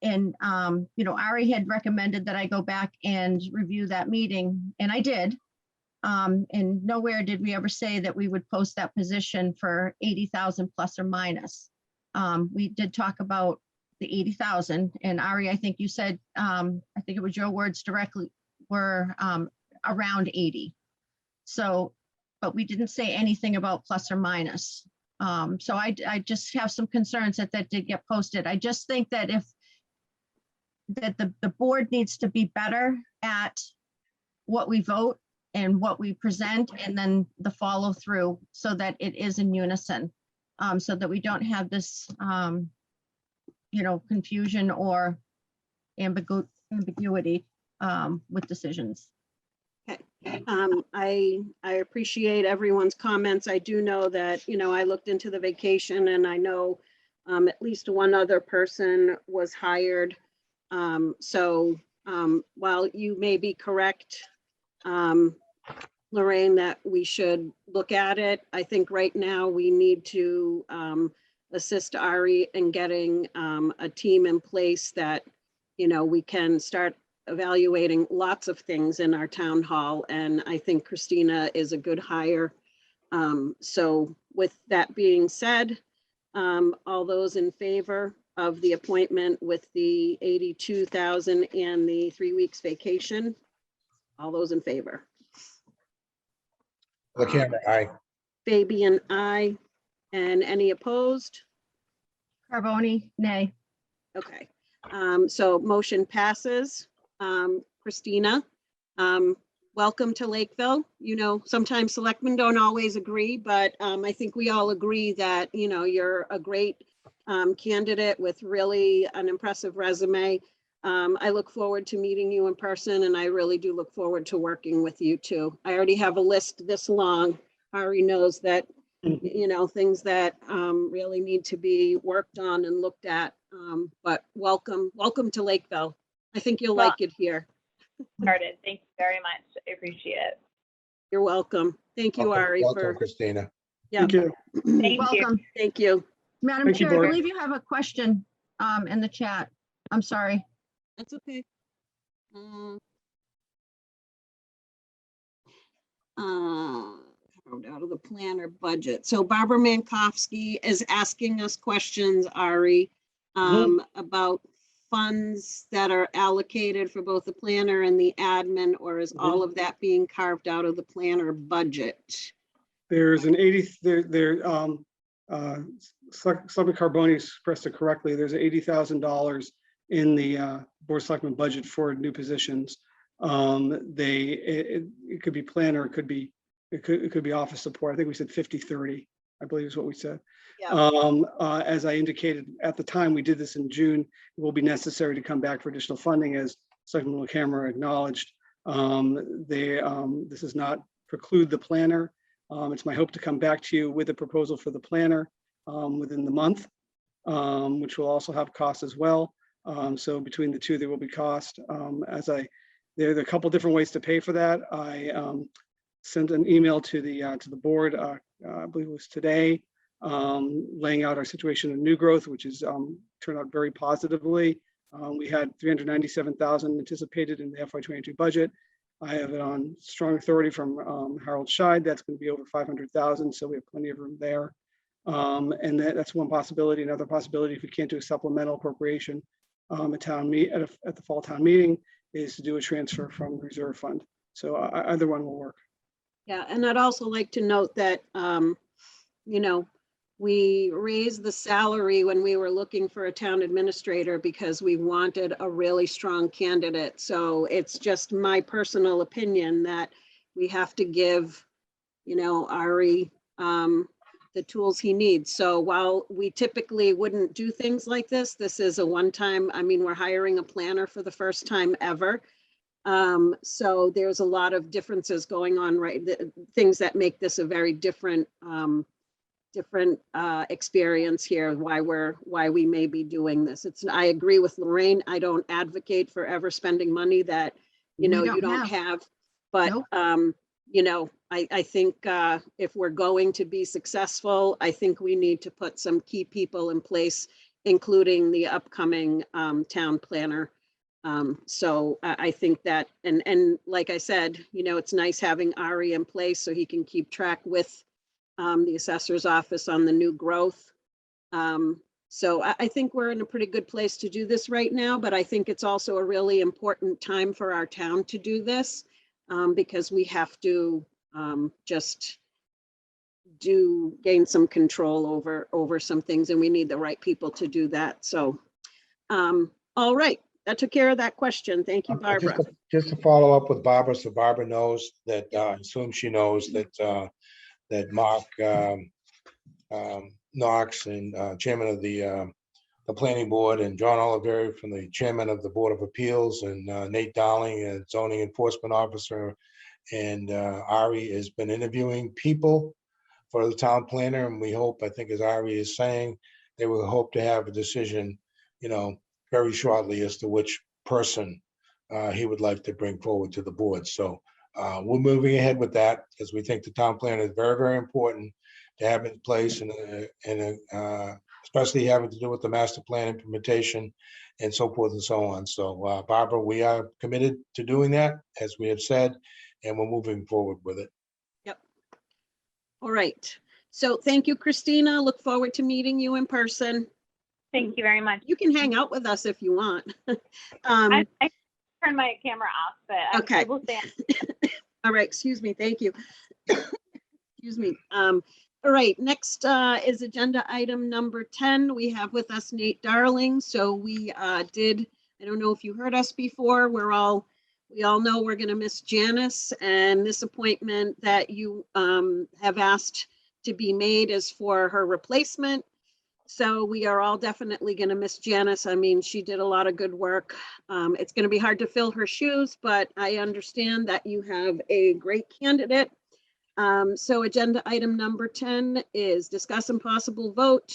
And, Ari had recommended that I go back and review that meeting, and I did. And nowhere did we ever say that we would post that position for 80,000 plus or minus. We did talk about the 80,000, and Ari, I think you said, I think it was your words directly, were around 80. So, but we didn't say anything about plus or minus. So I just have some concerns that did get posted. I just think that the board needs to be better at what we vote and what we present, and then the follow through, so that it is in unison, so that we don't have this, confusion or ambiguity with decisions. Okay. I appreciate everyone's comments. I do know that, I looked into the vacation, and I know at least one other person was hired. So while you may be correct, Lorraine, that we should look at it, I think right now we need to assist Ari in getting a team in place that, we can start evaluating lots of things in our town hall. And I think Christina is a good hire. So with that being said, all those in favor of the appointment with the 82,000 and the 3 weeks vacation. All those in favor? LaCAM, aye. Fabian, aye. And any opposed? Carboni, nay. Okay, so motion passes. Christina, welcome to Lakeville. You know, sometimes selectmen don't always agree, but I think we all agree that, you know, you're a great candidate with really an impressive resume. I look forward to meeting you in person, and I really do look forward to working with you too. I already have a list this long. Ari knows that, you know, things that really need to be worked on and looked at. But welcome to Lakeville. I think you'll like it here. Started. Thank you very much. I appreciate it. You're welcome. Thank you, Ari, Welcome, Christina. yeah. Thank you. Thank you. Welcome. Thank you. Madam Thank you, Chair, I Board. believe you have a question in the chat. I'm sorry. That's okay. Out of the planner budget. So Barbara Mankowski is asking us questions, Ari, about funds that are allocated for both the planner and the admin, or is all of that being carved out of the planner budget? There's an 80, Selectman Carboni expressed it correctly. There's $80,000 in the Board of Selectmen budget for new positions. It could be planner, it could be office support. I think we said 50-30, I believe is what we said. Yeah. As I indicated at the time, we did this in June. It will be necessary to come back for additional funding, as Selectman LaCamera acknowledged. This does not preclude the planner. It's my hope to come back to you with a proposal for the planner within the month, which will also have costs as well. So between the two, there will be cost. There are a couple different ways to pay for that. I sent an email to the board, I believe it was today, laying out our situation in new growth, which has turned out very positively. We had 397,000 anticipated in the FY22 budget. I have it on strong authority from Harold Scheid. That's going to be over 500,000, so we have plenty of room there. And that's one possibility. Another possibility, if we can't do a supplemental appropriation at the fall town meeting, is to do a transfer from the reserve fund. So either one will work. Yeah, and I'd also like to note that, you know, we raised the salary when we were looking for a town administrator because we wanted a really strong candidate. So it's just my personal opinion that we have to give, you know, Ari the tools he needs. So while we typically wouldn't do things like this, this is a one-time, I mean, we're hiring a planner for the first time ever. So there's a lot of differences going on, right? Things that make this a very different experience here, why we may be doing this. I agree with Lorraine. I don't advocate for ever spending money that, you know, you don't have, but, you know, I think if we're going to be successful, I think we need to put some key people in place, including the upcoming town planner. So I think that, and like I said, you know, it's nice having Ari in place so he can keep track with the assessor's office on the new growth. So I think we're in a pretty good place to do this right now, but I think it's also a really important time for our town to do this because we have to just gain some control over some things, and we need the right people to do that. So, all right, that took care of that question. Thank you, Barbara. Just to follow up with Barbara, so Barbara knows that, I assume she knows that that Mark Knox and chairman of the planning board, and John Oliveri from the chairman of the Board of Appeals, and Nate Darling, zoning enforcement officer, and Ari has been interviewing people for the town planner, and we hope, I think as Ari is saying, they will hope to have a decision, you know, very shortly as to which person he would like to bring forward to the board. So we're moving ahead with that because we think the town planner is very, very important to have in place, and especially having to do with the master plan implementation and so forth and so on. So Barbara, we are committed to doing that, as we have said, and we're moving forward with it. Yep. All right. So thank you, Christina. Look forward to meeting you in person. Thank you very much. You can hang out with us if you want. I turned my camera off, but Okay. I will stay. All right, excuse me, thank you. Excuse me. All right, next is agenda item number 10. We have with us Nate Darling. So we I don't know if you heard us before, we all know we're gonna miss Janice, and this appointment that you have asked to be made is for her replacement. So we are all definitely gonna miss Janice. I mean, she did a lot of good work. It's gonna be hard to fill her shoes, but I understand that you have a great candidate. So agenda item number 10 is discuss and possible vote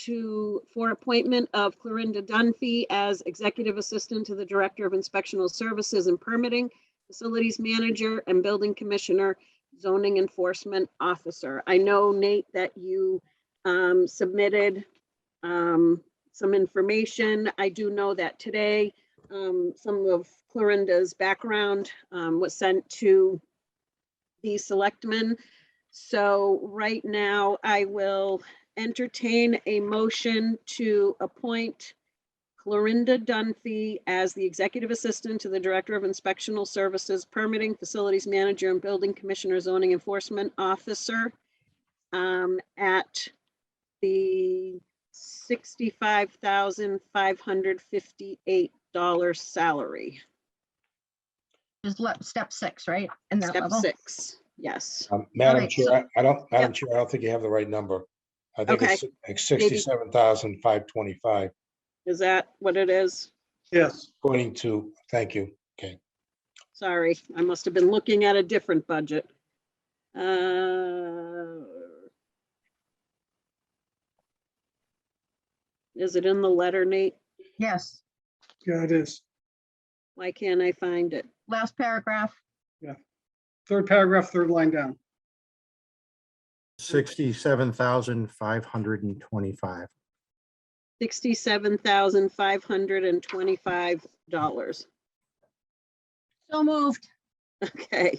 for appointment of Clorinda Dunphy as Executive Assistant to the Director of Inspectional Services and Permitting, Facilities Manager, and Building Commissioner, Zoning Enforcement Officer. I know, Nate, that you submitted some information. I do know that today some of Clorinda's background was sent to the selectmen. So right now I will entertain a motion to appoint Clorinda Dunphy as the Executive Assistant to the Director of Inspectional Services, Permitting, Facilities Manager, and Building Commissioner, Zoning Enforcement Officer at the $65,558 salary. Is step 6, right? In that Step level? 6, yes. Madam Alright, Chair, Madam Chair, I don't think you have the right number. I think it's like 67,525, Is that what it is? Yes. according to, thank you. Okay. Sorry, I must have been looking at a different budget. Is it in the letter, Nate? Yes, Yeah, it is. Why can't I find it? last paragraph. Third paragraph, third line down. 67,525. $67,525. So moved. Okay,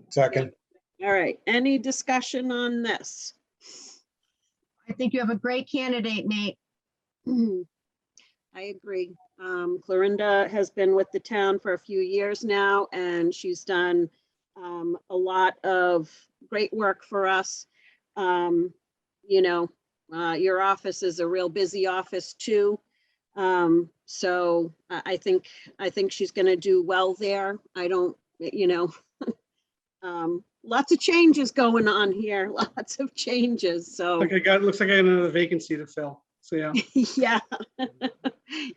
Second, all right. Any discussion on this? I think you have a great candidate, Nate. I agree. Clorinda has been with the town for a few years now, and she's done a lot of great work for us. You know, your office is a real busy office too. So I think she's going to do well there. I don't, you know, lots of changes going on here, lots of changes. So Looks like I got another vacancy to fill. So yeah. yeah.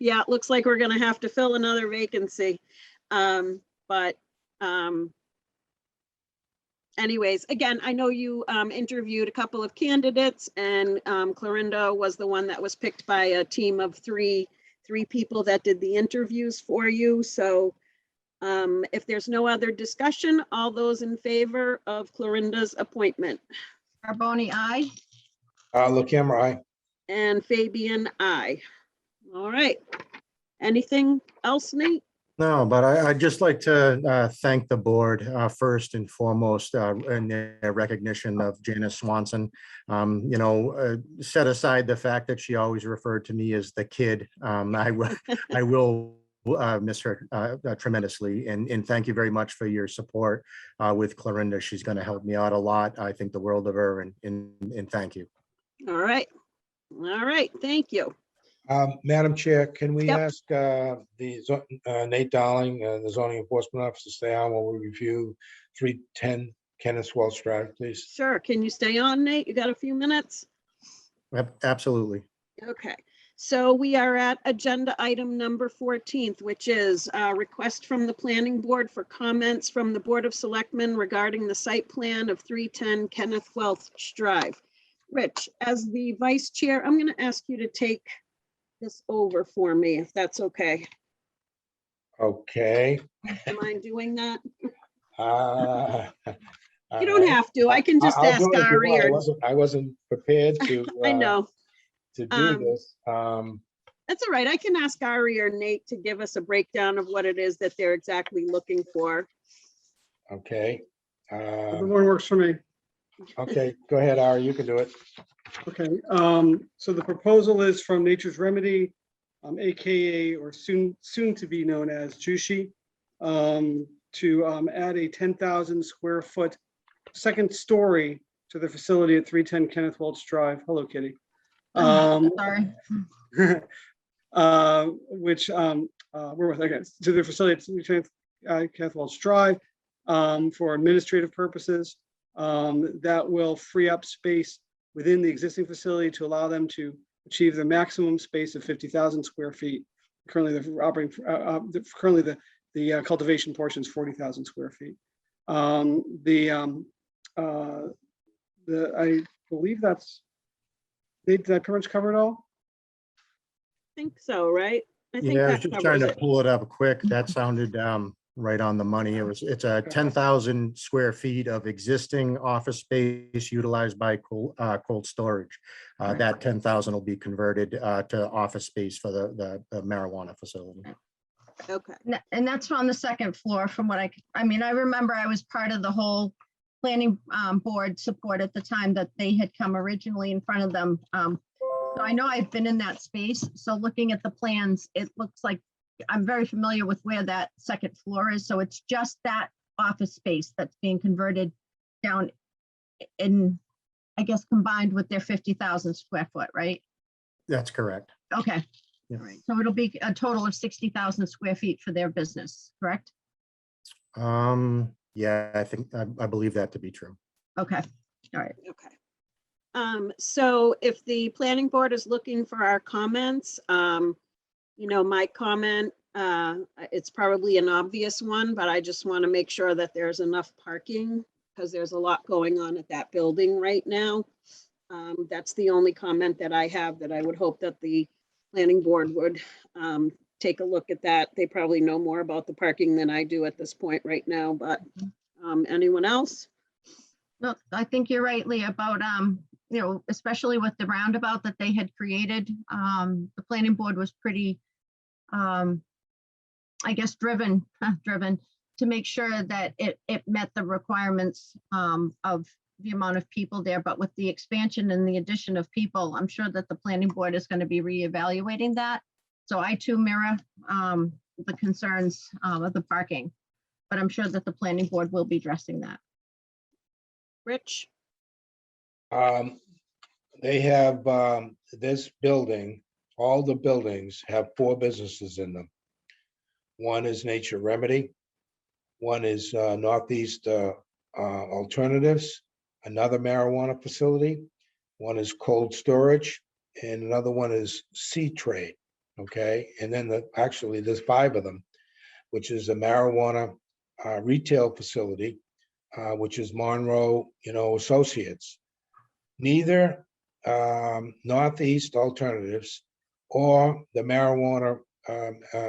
Yeah, it looks like we're gonna have to fill another vacancy. Anyways, again, I know you interviewed a couple of candidates, and Clorinda was the one that was picked by a team of three people that did the interviews for you. So if there's no other discussion, all those in favor of Clorinda's appointment? Carboni, aye. LaCAM, aye. And Fabian, aye. All right. Anything else, Nate? No, but I'd just like to thank the board first and foremost in their recognition of Janice Swanson. You know, set aside the fact that she always referred to me as the kid. I will miss her tremendously, and thank you very much for your support with Clorinda. She's going to help me out a lot. I think the world of her, and thank you. All right. All right. Thank you. Madam Chair, can we Yep. ask Nate Darling, the zoning enforcement officer, stay on while we review 310 Kenneth Wells Drive, please? Sure. Can you stay on, Nate? You got a few minutes? Absolutely. Okay. So we are at agenda item number 14th, which is a request from the planning board for comments from the Board of Selectmen regarding the site plan of 310 Kenneth Welch Drive. Rich, as the vice chair, I'm going to ask you to take this over for me, if that's okay. Okay. Do you mind doing that? You You don't have to. I can just ask Ari. I wasn't prepared to. I know. To do this. That's all right. I can ask Ari or Nate to give us a breakdown of what it is that they're exactly looking for. Okay. The one works for me. Okay, go ahead, Ari, you can do it. Okay, so the proposal is from Nature's Remedy, AKA, or soon to be known as Jushi, to add a 10,000 square foot second story to the facility at 310 Kenneth Welch Drive. Hello, Kitty. Sorry. Which where was I? Okay, to the facility at 310 Kenneth Welch Drive for administrative purposes. That will free up space within the existing facility to allow them to achieve the maximum space of 50,000 square feet. Currently, the operating currently the cultivation portion is 40,000 square feet. I believe that's, did I pretty much cover it all? Think so, right? I think Yeah, I was that just trying covers to it. pull it up quick. That sounded right on the money. It's a 10,000 square feet of existing office space utilized by cold storage. That 10,000 will be converted to office space for the marijuana facility. Okay. And that's on the second floor from what I mean, I remember I was part of the whole planning board support at the time that they had come originally in front of them. So I know I've been in that space. So looking at the plans, it looks like I'm very familiar with where that second floor is. So it's just that office space that's being converted down in, I guess, combined with their 50,000 square foot, right? That's correct. Okay. Yeah. All right. So it'll be a total of 60,000 square feet for their business, correct? Yeah, I believe that to be true. Okay. All right. Okay. So if the planning board is looking for our comments, my comment, it's probably an obvious one, but I just want to make sure that there's enough parking because there's a lot going on at that building right now. That's the only comment that I have, that I would hope that the planning board would take a look at that. They probably know more about the parking than I do at this point right now, but anyone else? No, I think you're right, Leah, about, especially with the roundabout that they had created. The planning board was pretty, I guess, driven to make sure that it met the requirements of the amount of people there. But with the expansion and the addition of people, I'm sure that the planning board is going to be reevaluating that. So I too mirror the concerns of the parking, but I'm sure that the planning board will be addressing that. Rich? They have this building, all the buildings have 4 businesses in them. One is Nature Remedy, one is Northeast Alternatives, another marijuana facility, one is cold storage, and another one is Sea Trade. Okay, and then actually there's 5 of them, which is a marijuana retail facility, which is Monroe, Associates. Neither Northeast Alternatives or the marijuana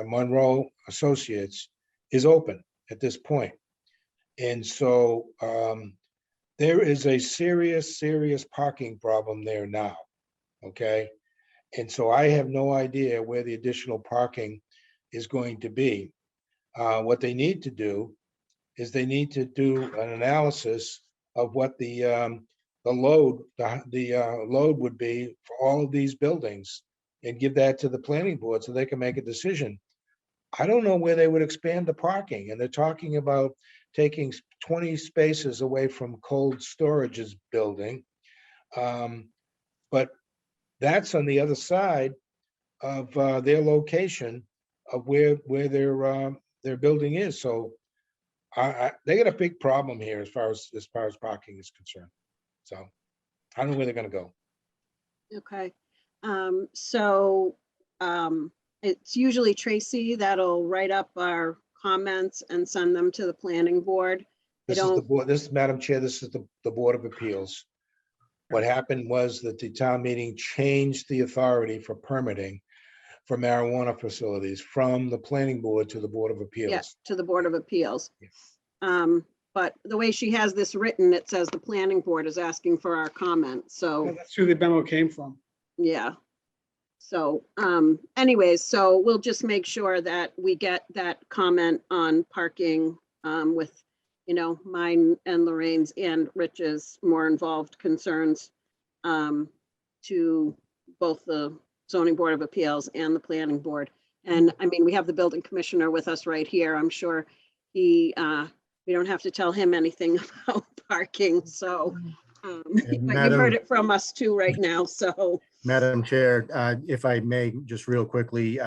Monroe Associates is open at this point. And so there is a serious parking problem there now, okay? And so I have no idea where the additional parking is going to be. What they need to do is they need to do an analysis of what the load would be for all of these buildings and give that to the planning board so they can make a decision. I don't know where they would expand the parking, and they're talking about taking 20 spaces away from cold storage's building. But that's on the other side of their location of where their building is. So they got a big problem here as far as parking is concerned. So I don't know where they're going to go. Okay. It's usually Tracy that'll write up our comments and send them to the planning board. This is the board. This, Madam Chair, this is the Board of Appeals. What happened was that the town meeting changed the authority for permitting for marijuana facilities from the planning board to the Board of Appeals. Yes, to the Board of Appeals. But the way she has this written, it says the planning board is asking for our comment. So That's who the memo came from. yeah. So anyways, so we'll just make sure that we get that comment on parking with, mine and Lorraine's and Rich's more involved concerns. to both the zoning board of appeals and the planning board. And I mean, we have the building commissioner with us right here. I'm sure we don't have to tell him anything about parking, so. But you've heard it from us too right now, so. Madam Chair, if I may, just real quickly,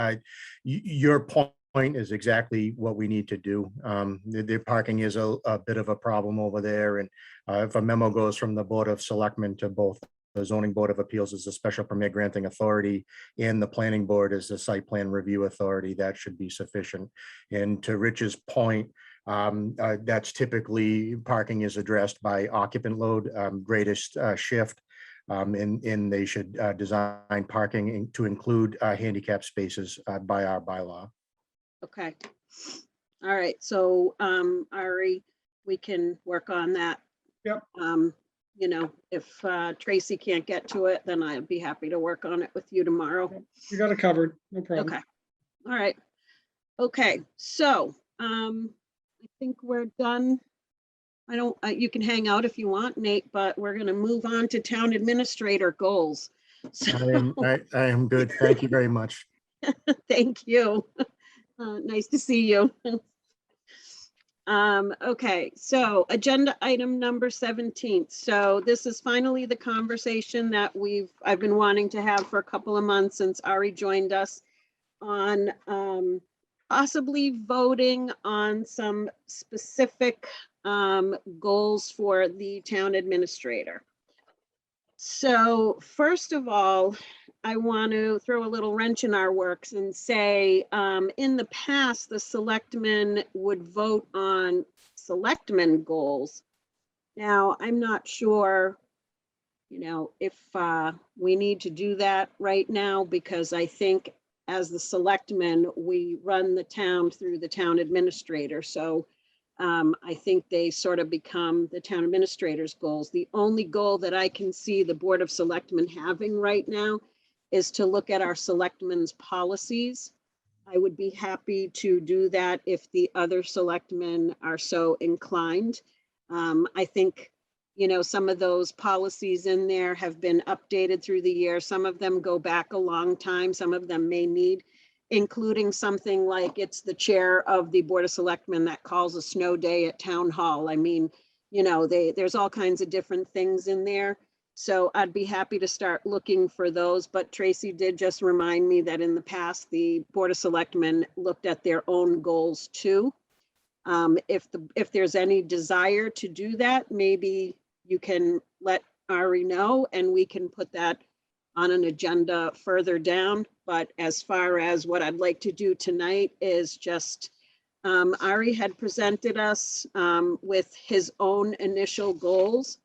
your point is exactly what we need to do. The parking is a bit of a problem over there, and if a memo goes from the Board of Selectmen to both the Zoning Board of Appeals as a special permit granting authority and the Planning Board as the site plan review authority, that should be sufficient. And to Rich's point, that's typically parking is addressed by occupant load, greatest shift. And they should design parking to include handicap spaces by our bylaw. Okay. All right. So, Ari, we can work on that. Yep. You know, if Tracy can't get to it, then I'd be happy to work on it with you tomorrow. You got it covered. No problem. Okay. All right. Okay. So, I think we're done. I don't, you can hang out if you want, Nate, but we're going to move on to town administrator goals. So, I am good. Thank you very much. thank you. Nice to see you. Okay, so agenda item number 17. So this is finally the conversation that I've been wanting to have for a couple of months since Ari joined us on possibly voting on some specific goals for the town administrator. So first of all, I want to throw a little wrench in our works and say, in the past, the selectmen would vote on selectmen goals. Now, I'm not sure, you know, if we need to do that right now, because I think as the selectmen, we run the town through the town administrator. So I think they sort of become the town administrator's goals. The only goal that I can see the Board of Selectmen having right now is to look at our selectmen's policies. I would be happy to do that if the other selectmen are so inclined. I think, you know, some of those policies in there have been updated through the year. Some of them go back a long time. Some of them may need, including something like it's the chair of the Board of Selectmen that calls a snow day at town hall. I mean, you know, there's all kinds of different things in there. So I'd be happy to start looking for those, but Tracy did just remind me that in the past, the Board of Selectmen looked at their own goals too. If there's any desire to do that, maybe you can let Ari know and we can put that on an agenda further down. But as far as what I'd like to do tonight is just, Ari had presented us with his own initial goals.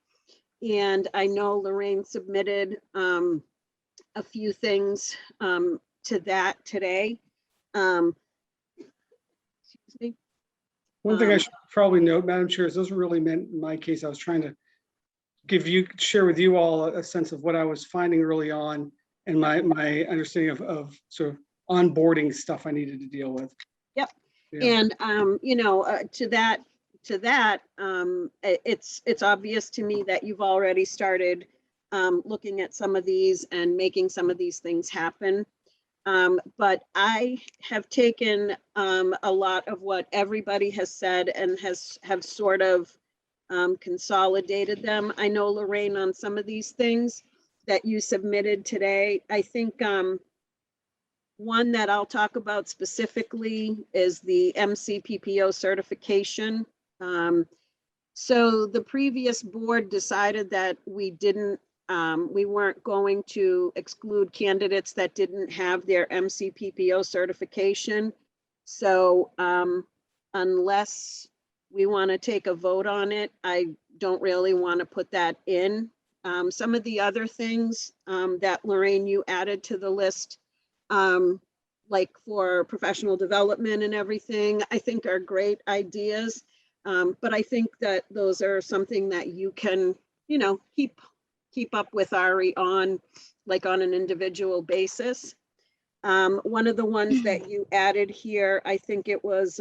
And I know Lorraine submitted a few things to that today. Excuse me. One thing I should probably note, Madam Chair, is those were really meant, in my case, I was trying to share with you all a sense of what I was finding early on and my understanding of sort of onboarding stuff I needed to deal with. Yep. Yeah. And, you know, to that, it's obvious to me that you've already started looking at some of these and making some of these things happen. But I have taken a lot of what everybody has said and have sort of consolidated them. I know, Lorraine, on some of these things that you submitted today, I think one that I'll talk about specifically is the MCPPO certification. So the previous board decided that we weren't going to exclude candidates that didn't have their MCPPO certification. So unless we want to take a vote on it, I don't really want to put that in. Some of the other things that Lorraine, you added to the list, like for professional development and everything, I think are great ideas. But I think that those are something that you can, you know, keep up with Ari on, like on an individual basis. One of the ones that you added here, I think it was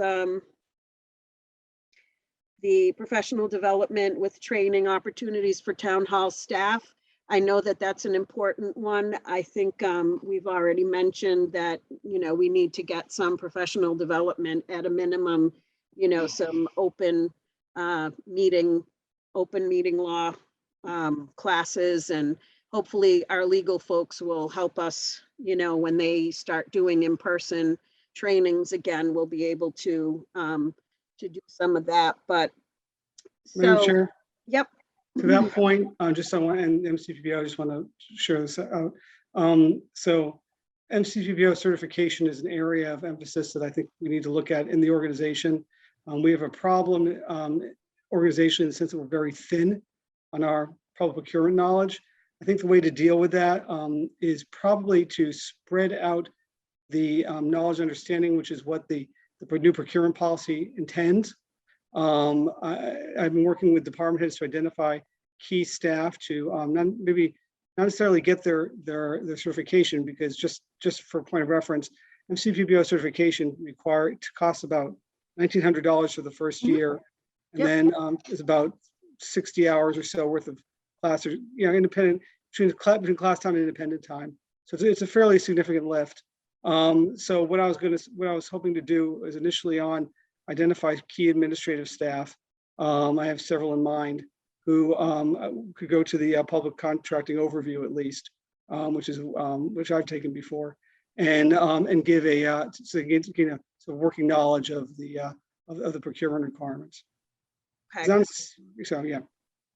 the professional development with training opportunities for town hall staff. I know that that's an important one. I think we've already mentioned that, you know, we need to get some professional development at a minimum, you know, some open meeting law classes, and hopefully our legal folks will help us, you know, when they start doing in-person trainings again, we'll be able to do some of that, but Madam so, Chair, yep. to that point, just so, and MCPPO, I just want to share this out. So MCPPO certification is an area of emphasis that I think we need to look at in the organization. We have a problem organization in the sense that we're very thin on our public procurement knowledge. I think the way to deal with that is probably to spread out the knowledge understanding, which is what the new procurement policy intends. I've been working with department heads to identify key staff to not necessarily get their certification, because just for point of reference, MCPPO certification costs about $1,900 for the first year, and then it's about 60 hours or so worth of class, or independent between class time and independent time. So it's a fairly significant lift. So what I was hoping to do is initially identify key administrative staff. I have several in mind who could go to the public contracting overview at least, which I've taken before, and give a working knowledge of the procurement requirements. Okay. So yeah,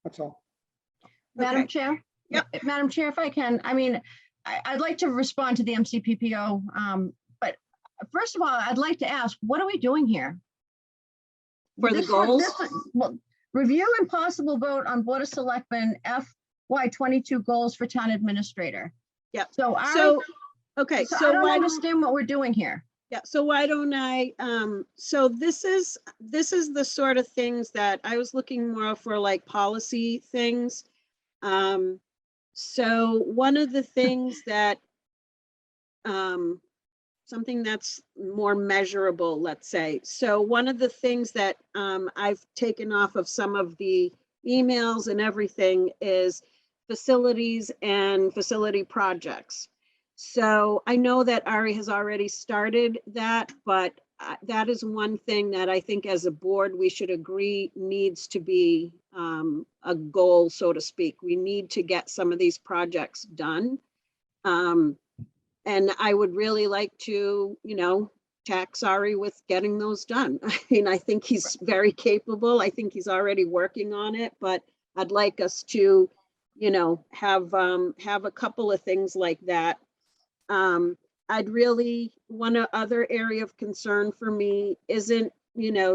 that's all. Madam Chair? Yep. Madam Chair, if I can, I mean, I'd like to respond to the MCPPO, but first of all, I'd like to ask, what are we doing here? For the goals? Well, review and possible vote on Board of Selectmen FY22 goals for town administrator. Yeah. So okay. I So don't why understand what we're doing here. Yeah, so why don't I, so this is the sort of things that I was looking more for, like policy things. So one of the things that, something that's more measurable, let's say. So one of the things that I've taken off of some of the emails and everything is facilities and facility projects. So I know that Ari has already started that, but that is one thing that I think as a board, we should agree needs to be a goal, so to speak. We need to get some of these projects done. And I would really like to, tax Ari with getting those done. I mean, I think he's very capable. I think he's already working on it, but I'd like us to, have a couple of things like that. One other area of concern for me isn't,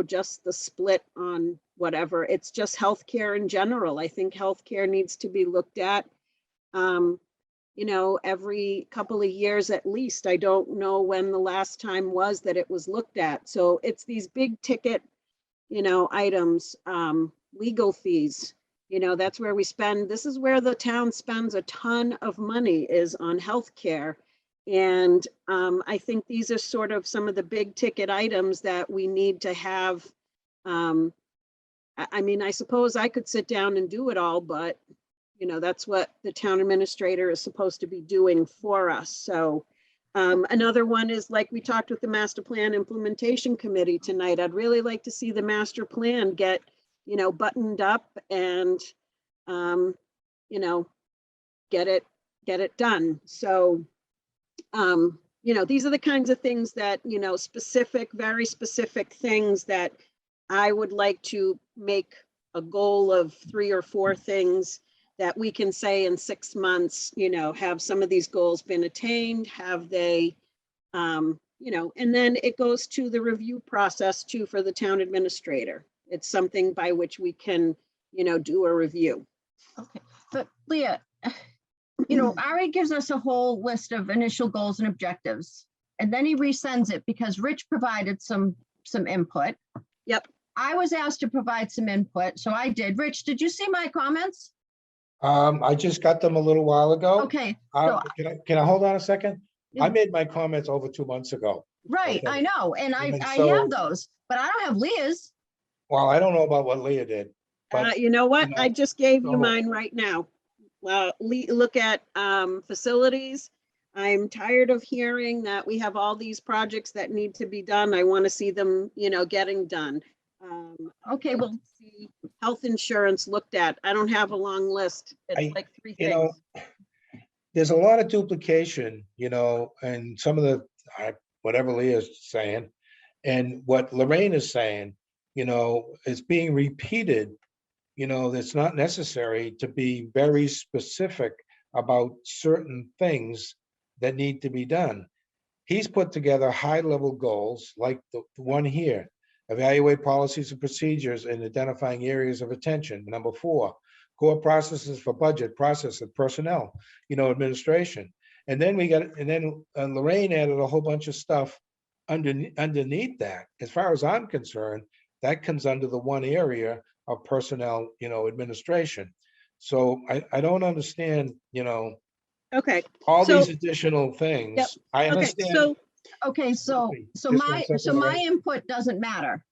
just the split on whatever, it's just healthcare in general. I think healthcare needs to be looked at, every couple of years at least. I don't know when the last time was that it was looked at. So it's these big ticket, items, legal fees, that's where this is where the town spends a ton of money, is on healthcare. And I think these are sort of some of the big ticket items that we need to have. I mean, I suppose I could sit down and do it all, but that's what the town administrator is supposed to be doing for us. So another one is, like we talked with the master plan implementation committee tonight, I'd really like to see the master plan get, buttoned up and, get it done. So these are the kinds of things that, very specific things that I would like to make a goal of 3 or 4 things that we can say in 6 months, have some of these goals been attained? Have they, and then it goes to the review process too for the town administrator. It's something by which we can, do a review. Okay, but Leah, Ari gives us a whole list of initial goals and objectives, and then he resends it because Rich provided some input. Yep. I was asked to provide some input, so I did. Rich, did you see my comments? I just got them a little while ago. Okay. Can I hold on a second? I made my comments over 2 months ago. Right, Okay. I know, and I so- have those, but I don't have Leah's. Well, I don't know about what Leah did, but You know what? I just gave you so- mine right now. look at facilities. I'm tired of hearing that we have all these projects that need to be done. I want to see them, getting done. Okay, well, see health insurance looked at. I don't have a long list. It's like 3 things. There's a lot of duplication, and some of the, whatever Leah's saying, and what Lorraine is saying, is being repeated, that's not necessary to be very specific about certain things that need to be done. He's put together high-level goals like the one here. Evaluate policies and procedures and identifying areas of attention. Number 4, core processes for budget, process and personnel, administration. And then Lorraine added a whole bunch of stuff underneath that. As far as I'm concerned, that comes under the one area of personnel, administration. So I don't understand, Okay. all So- these additional things. Yep. I Okay, understand. so Just one my, second, my Lorraine. input doesn't matter,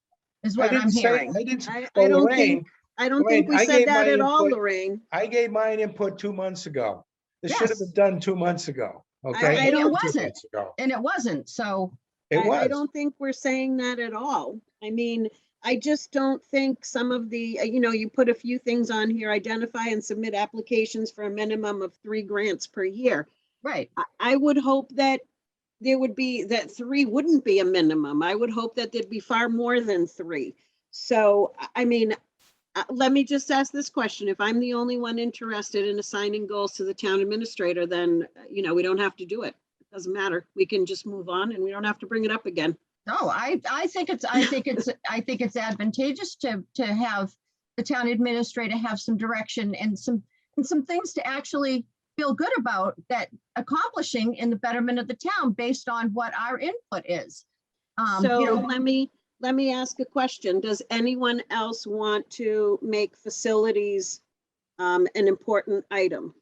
is I what I'm didn't say, hearing. I didn't, I well, don't Lorraine, think, I don't Lorraine, think we I said gave that my at all, input. Lorraine. I gave mine input 2 months ago. This should have Yes. been done 2 months ago, okay? I don't- It Two wasn't. months ago. And it wasn't, so, It I was. don't think we're saying that at all. I mean, I just don't think some of the, you put a few things on here, identify and submit applications for a minimum of 3 grants per year. right. I would hope that there would be, that 3 wouldn't be a minimum. I would hope that there'd be far more than 3. So, I mean, let me just ask this question. If I'm the only one interested in assigning goals to the town administrator, then, we don't have to do it. It doesn't matter. We can just move on and we don't have to bring it up again. No, I think it's advantageous to have the town administrator have some direction and some things to actually feel good about that accomplishing in the betterment of the town based on what our input is. So let me ask a question. Does anyone else want to make facilities an important item?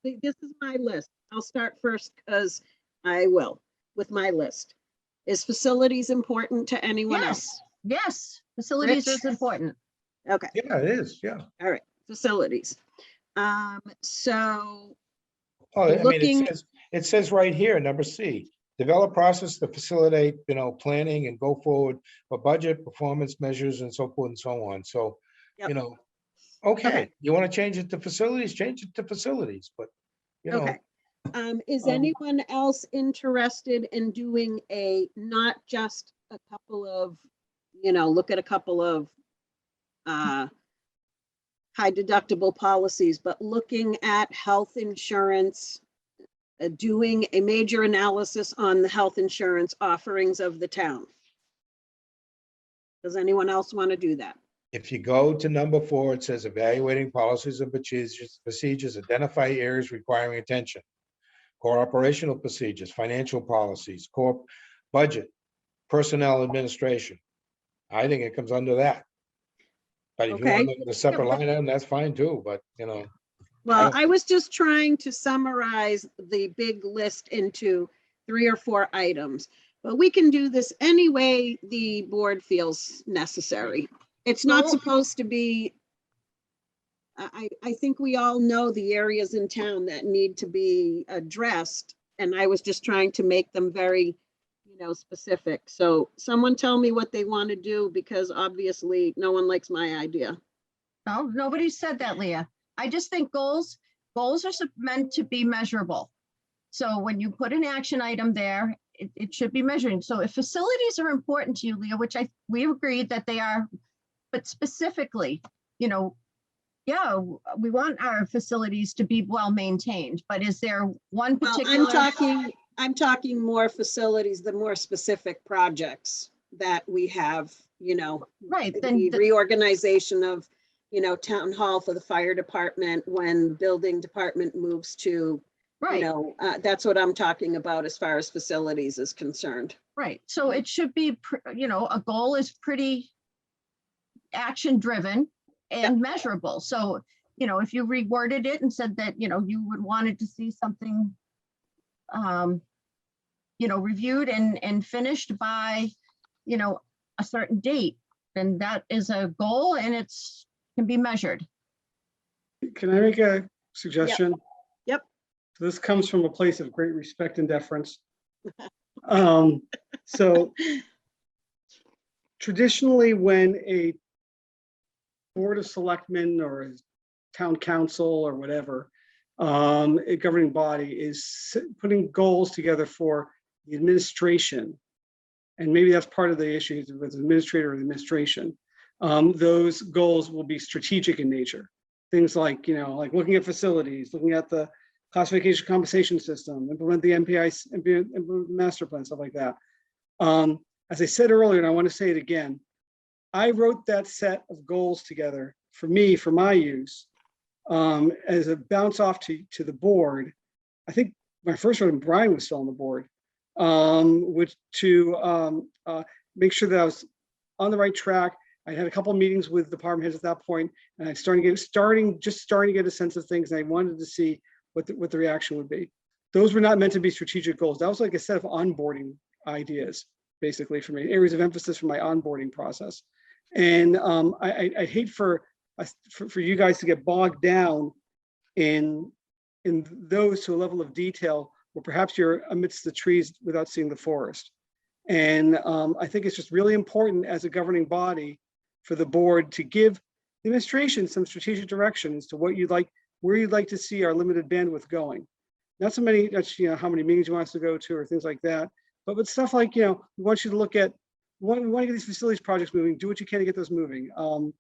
This is my list. I'll start first because I will with my list. Is facilities important to anyone else? Yes, facilities Rich? is important. Okay, Yeah, it is, yeah. all right, facilities. So Oh, I mean, looking- it says right here, number C, develop process to facilitate, planning and go forward for budget, performance measures and so forth and so on. So, Yep. okay, you want to change it to facilities, change it to facilities, but, okay. Is anyone else interested in doing not just a couple of, look at a couple of high deductible policies, but looking at health insurance, doing a major analysis on the health insurance offerings of the town? Does anyone else want to do that? if you go to number 4, it says evaluating policies and procedures, identify areas requiring attention. Core operational procedures, financial policies, core budget, personnel administration. I think it comes under that. But if you want to Okay. make it a separate line item, that's fine too, but Well, I was just trying to summarize the big list into 3 or 4 items, but we can do this any way the board feels necessary. It's not So- supposed to be, I think we all know the areas in town that need to be addressed, and I was just trying to make them very, specific. So someone tell me what they want to do, because obviously no one likes my idea. No, nobody said that, Leah. I just think goals are meant to be measurable. So when you put an action item there, it should be measuring. So if facilities are important to you, Leah, which we agreed that they are, but specifically, yeah, we want our facilities to be well maintained, but is there one Well, particular? I'm talking more facilities, the more specific projects that we have, Right, the then, reorganization of, town hall for the fire department when the building department moves to, right, that's what I'm talking about as far as facilities is concerned. right. So it should be, a goal is pretty action-driven and measurable. So, if you reworded it and said that, you would wanted to see something, reviewed and finished by, a certain date, then that is a goal and can be measured. Can I make a suggestion? Yep. So this comes from a place of great respect and deference. So traditionally, when a board of selectmen or a town council or whatever, a governing body is putting goals together for the administration, and maybe that's part of the issue with the administrator or the administration. Those goals will be strategic in nature. Things like, like looking at facilities, looking at the classification compensation system, implement the MPI, implement the master plan, stuff like that. As I said earlier, and I want to say it again, I wrote that set of goals together for me, for my use, as a bounce off to the board. I think my first one, Brian was still on the board, which to make sure that I was on the right track. I had a couple of meetings with department heads at that point, and I starting to get a sense of things. And I wanted to see what the reaction would be. Those were not meant to be strategic goals. That was like a set of onboarding ideas, basically, for me, areas of emphasis for my onboarding process. And I hate for you guys to get bogged down in those to a level of detail where perhaps you're amidst the trees without seeing the forest. And I think it's just really important as a governing body for the board to give the administration some strategic direction as to what you'd like, where you'd like to see our limited bandwidth going. Not so many, how many meetings you want us to go to or things like that, but with stuff like, we want you to look at, we want to get these facilities projects moving, do what you can to get those moving. Or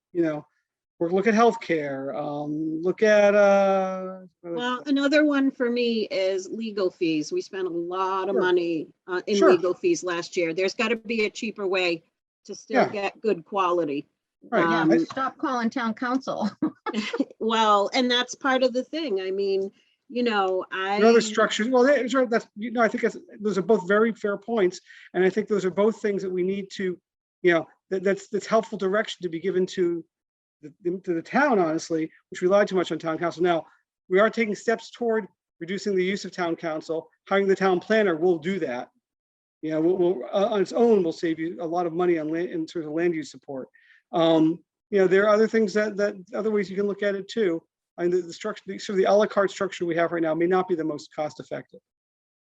look at healthcare, look at. Well, another one for me is legal fees. We spent a lot of Sure. money in Sure. legal fees last year. There's got to be a cheaper way to still get good quality. Right. Yeah, stop calling town council. Well, and that's part of the thing. I mean, There are other structures. Well, that's right. I think those are both very fair points, and I think those are both things that we need to, that's helpful direction to be given to the town, honestly, which relied too much on town council. Now, we are taking steps toward reducing the use of town council. Hiring the town planner will do that. We'll on its own will save you a lot of money on land in terms of land use support. There are other things that other ways you can look at it too. I mean, the structure, sort of the a la carte structure we have right now may not be the most cost effective.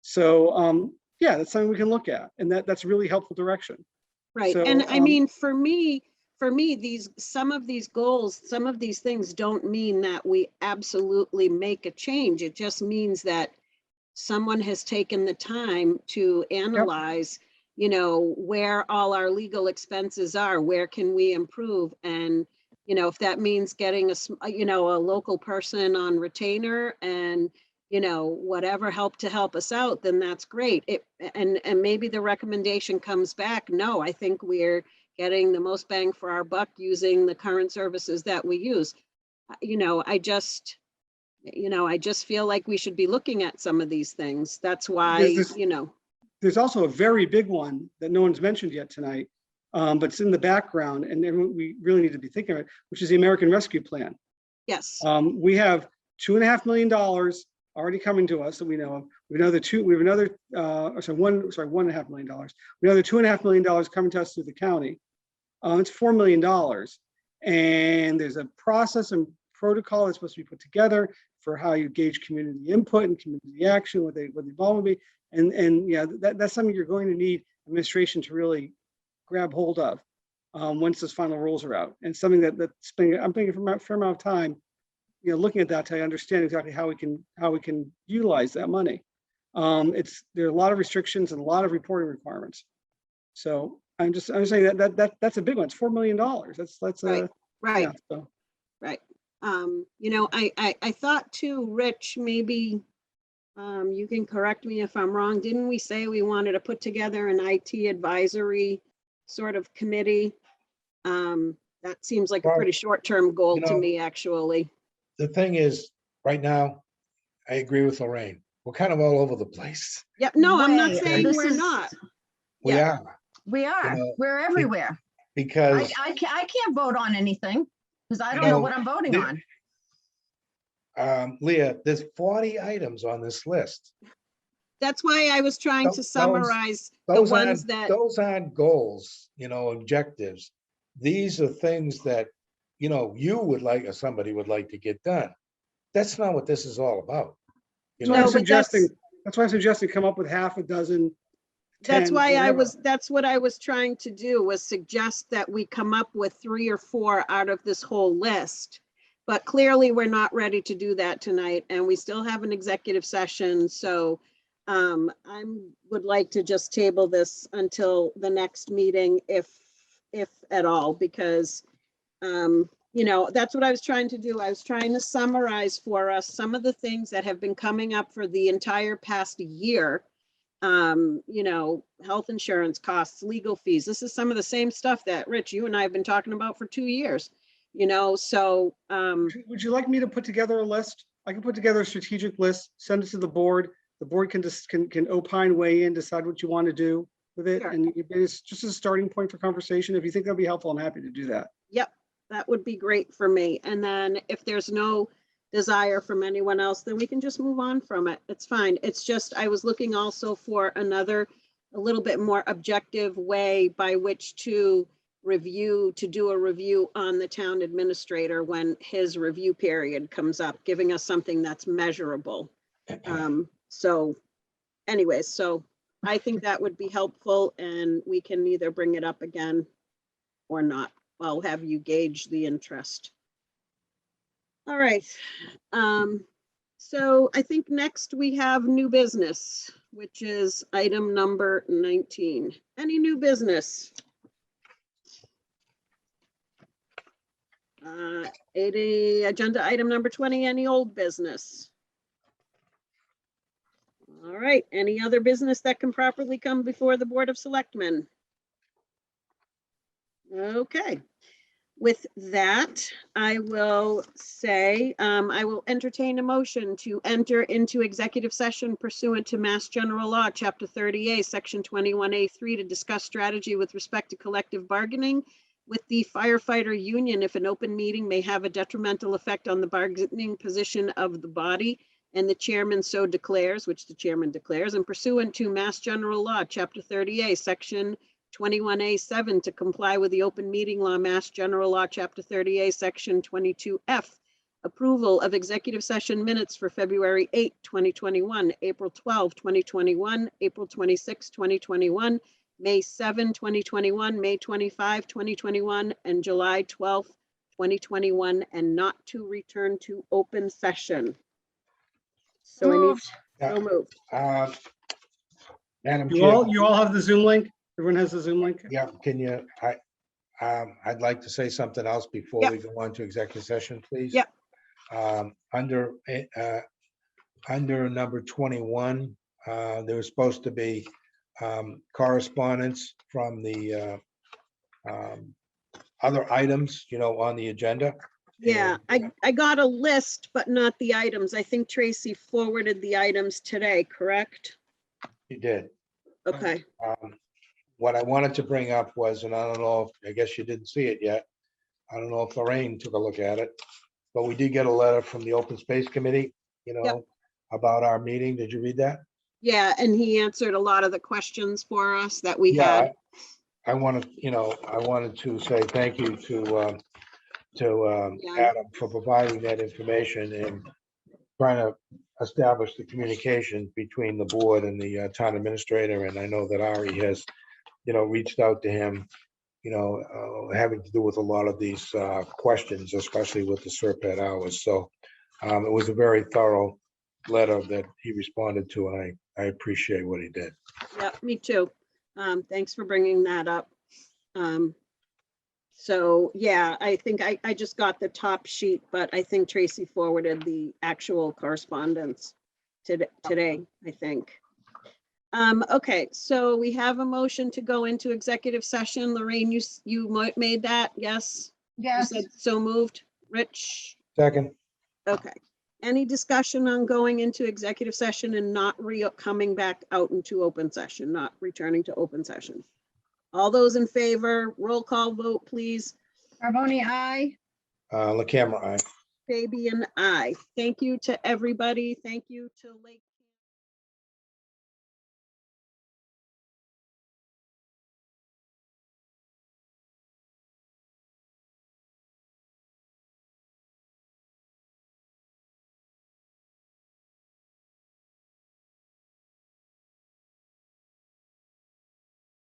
So that's something we can look at, and that's really helpful direction. Right. So, And I mean, for me, some of these goals, some of these things don't mean that we absolutely make a change. It just means that someone has taken the time to analyze, where all our legal expenses are, where can we improve? And, if that means getting a local person on retainer and, whatever help to help us out, then that's great. And maybe the recommendation comes back, no, I think we're getting the most bang for our buck using the current services that we use. I just feel like we should be looking at some of these things. That's why, There's also a very big one that no one's mentioned yet tonight, but it's in the background, and we really need to be thinking of it, which is the American Rescue Plan. Yes. We have $2.5 million already coming to us that we know of. We have another $1.5 million. We have another $2.5 million coming to us through the county. It's $4 million, and there's a process and protocol that's supposed to be put together for how you gauge community input and community action, what the involvement will be, and that's something you're going to need administration to really grab hold of once those final rules are out. And something I'm thinking for a fair amount of time, looking at that to understand exactly how we can utilize that money. There are a lot of restrictions and a lot of reporting requirements. So I'm just saying that's a big one. It's $4 million. That's right. Yeah, so. Right. I thought too, Rich, maybe you can correct me if I'm wrong. Didn't we say we wanted to put together an IT advisory sort of committee? That seems like a pretty short-term goal to me, actually. The thing is, right now, I agree with Lorraine. We're kind of all over the place. Yeah, no, I'm not Right. saying we're not. We are. We are. We're everywhere. Because I can't vote on anything because I don't know what I'm voting on. Leah, there's 40 items on this list. That's why I was trying to summarize the ones that. Those aren't goals, objectives. These are things that, you would like, or somebody would like to get done. that's not what this is all about. You That's why know, I'm No, but that's- suggesting, that's why I'm suggesting come up with half a dozen. That's 10, why whatever. that's what I was trying to do, was suggest that we come up with 3 or 4 out of this whole list. But clearly, we're not ready to do that tonight, and we still have an executive session, so I would like to just table this until the next meeting, if at all, because you know, that's what I was trying to do. I was trying to summarize for us some of the things that have been coming up for the entire past year. You know, health insurance costs, legal fees. This is some of the same stuff that Rich, you and I have been talking about for 2 years, you know, so Would you like me to put together a list? I can put together a strategic list, send it to the board. The board can just, can opine, weigh in, decide what you want to do with it. Sure. And it's just a starting point for conversation. If you think that'd be helpful, I'm happy to do that. yep, that would be great for me. And then if there's no desire from anyone else, then we can just move on from it. It's fine. It's just, I was looking also for another, a little bit more objective way by which to do a review on the town administrator when his review period comes up, giving us something that's measurable. So anyways, so I think that would be helpful, and we can either bring it up again or not. I'll have you gauge the interest. All right. So I think next we have new business, which is item number 19. Any new business? Agenda item number 20, any old business? All right, any other business that can properly come before the Board of Selectmen? Okay. With that, I will say, I will entertain a motion to enter into executive session pursuant to Mass General Law, Chapter 30A, Section 21A3, to discuss strategy with respect to collective bargaining with the firefighter union if an open meeting may have a detrimental effect on the bargaining position of the body, and the chairman so declares, which the chairman declares, and pursuant to Mass General Law, Chapter 30A, Section 21A7, to comply with the open meeting law, Mass General Law, Chapter 30A, Section 22F, approval of executive session minutes for February 8, 2021, April 12, 2021, April 26, 2021, May 7, 2021, May 25, 2021, and July 12, 2021, and not to return to open session. So I need, so moved. Madam You Chair. all have the Zoom link? Everyone has the Zoom link? Yeah, can you, I'd like to say something else before Yep. we go on to executive session, please. Yep. Under number 21, there was supposed to be correspondence from the other items, you know, on the agenda. Yeah, I got a list, but not the items. I think Tracy forwarded the items today, correct? You did. Okay, What I wanted to bring up was, and I don't know, if I guess you didn't see it yet. I don't know if Lorraine took a look at it, but we did get a letter from the Open Space Committee, you know, Yep. about our meeting. Did you read that? yeah, and he answered a lot of the questions for us that we Yeah, had. I wanted, you know, I wanted to say thank you to Yeah. Adam for providing that information and trying to establish the communication between the board and the town administrator. And I know that Ari has, you know, reached out to him, you know, having to do with a lot of these questions, especially with the Serpent hours. So it was a very thorough letter that he responded to, and I appreciate what he did. Yeah, me too. Thanks for bringing that up. So, yeah, I think I just got the top sheet, but I think Tracy forwarded the actual correspondence today, I think. Okay, so we have a motion to go into executive session. Lorraine, you made that, yes? Yes. You said so moved. Rich? Second. Okay. Any discussion on going into executive session and not coming back out into open session, not returning to open session? All those in favor, roll call vote, please. Carboni, aye. LaCamera, aye. Fabian, aye. Thank you to everybody. Thank you to Lake.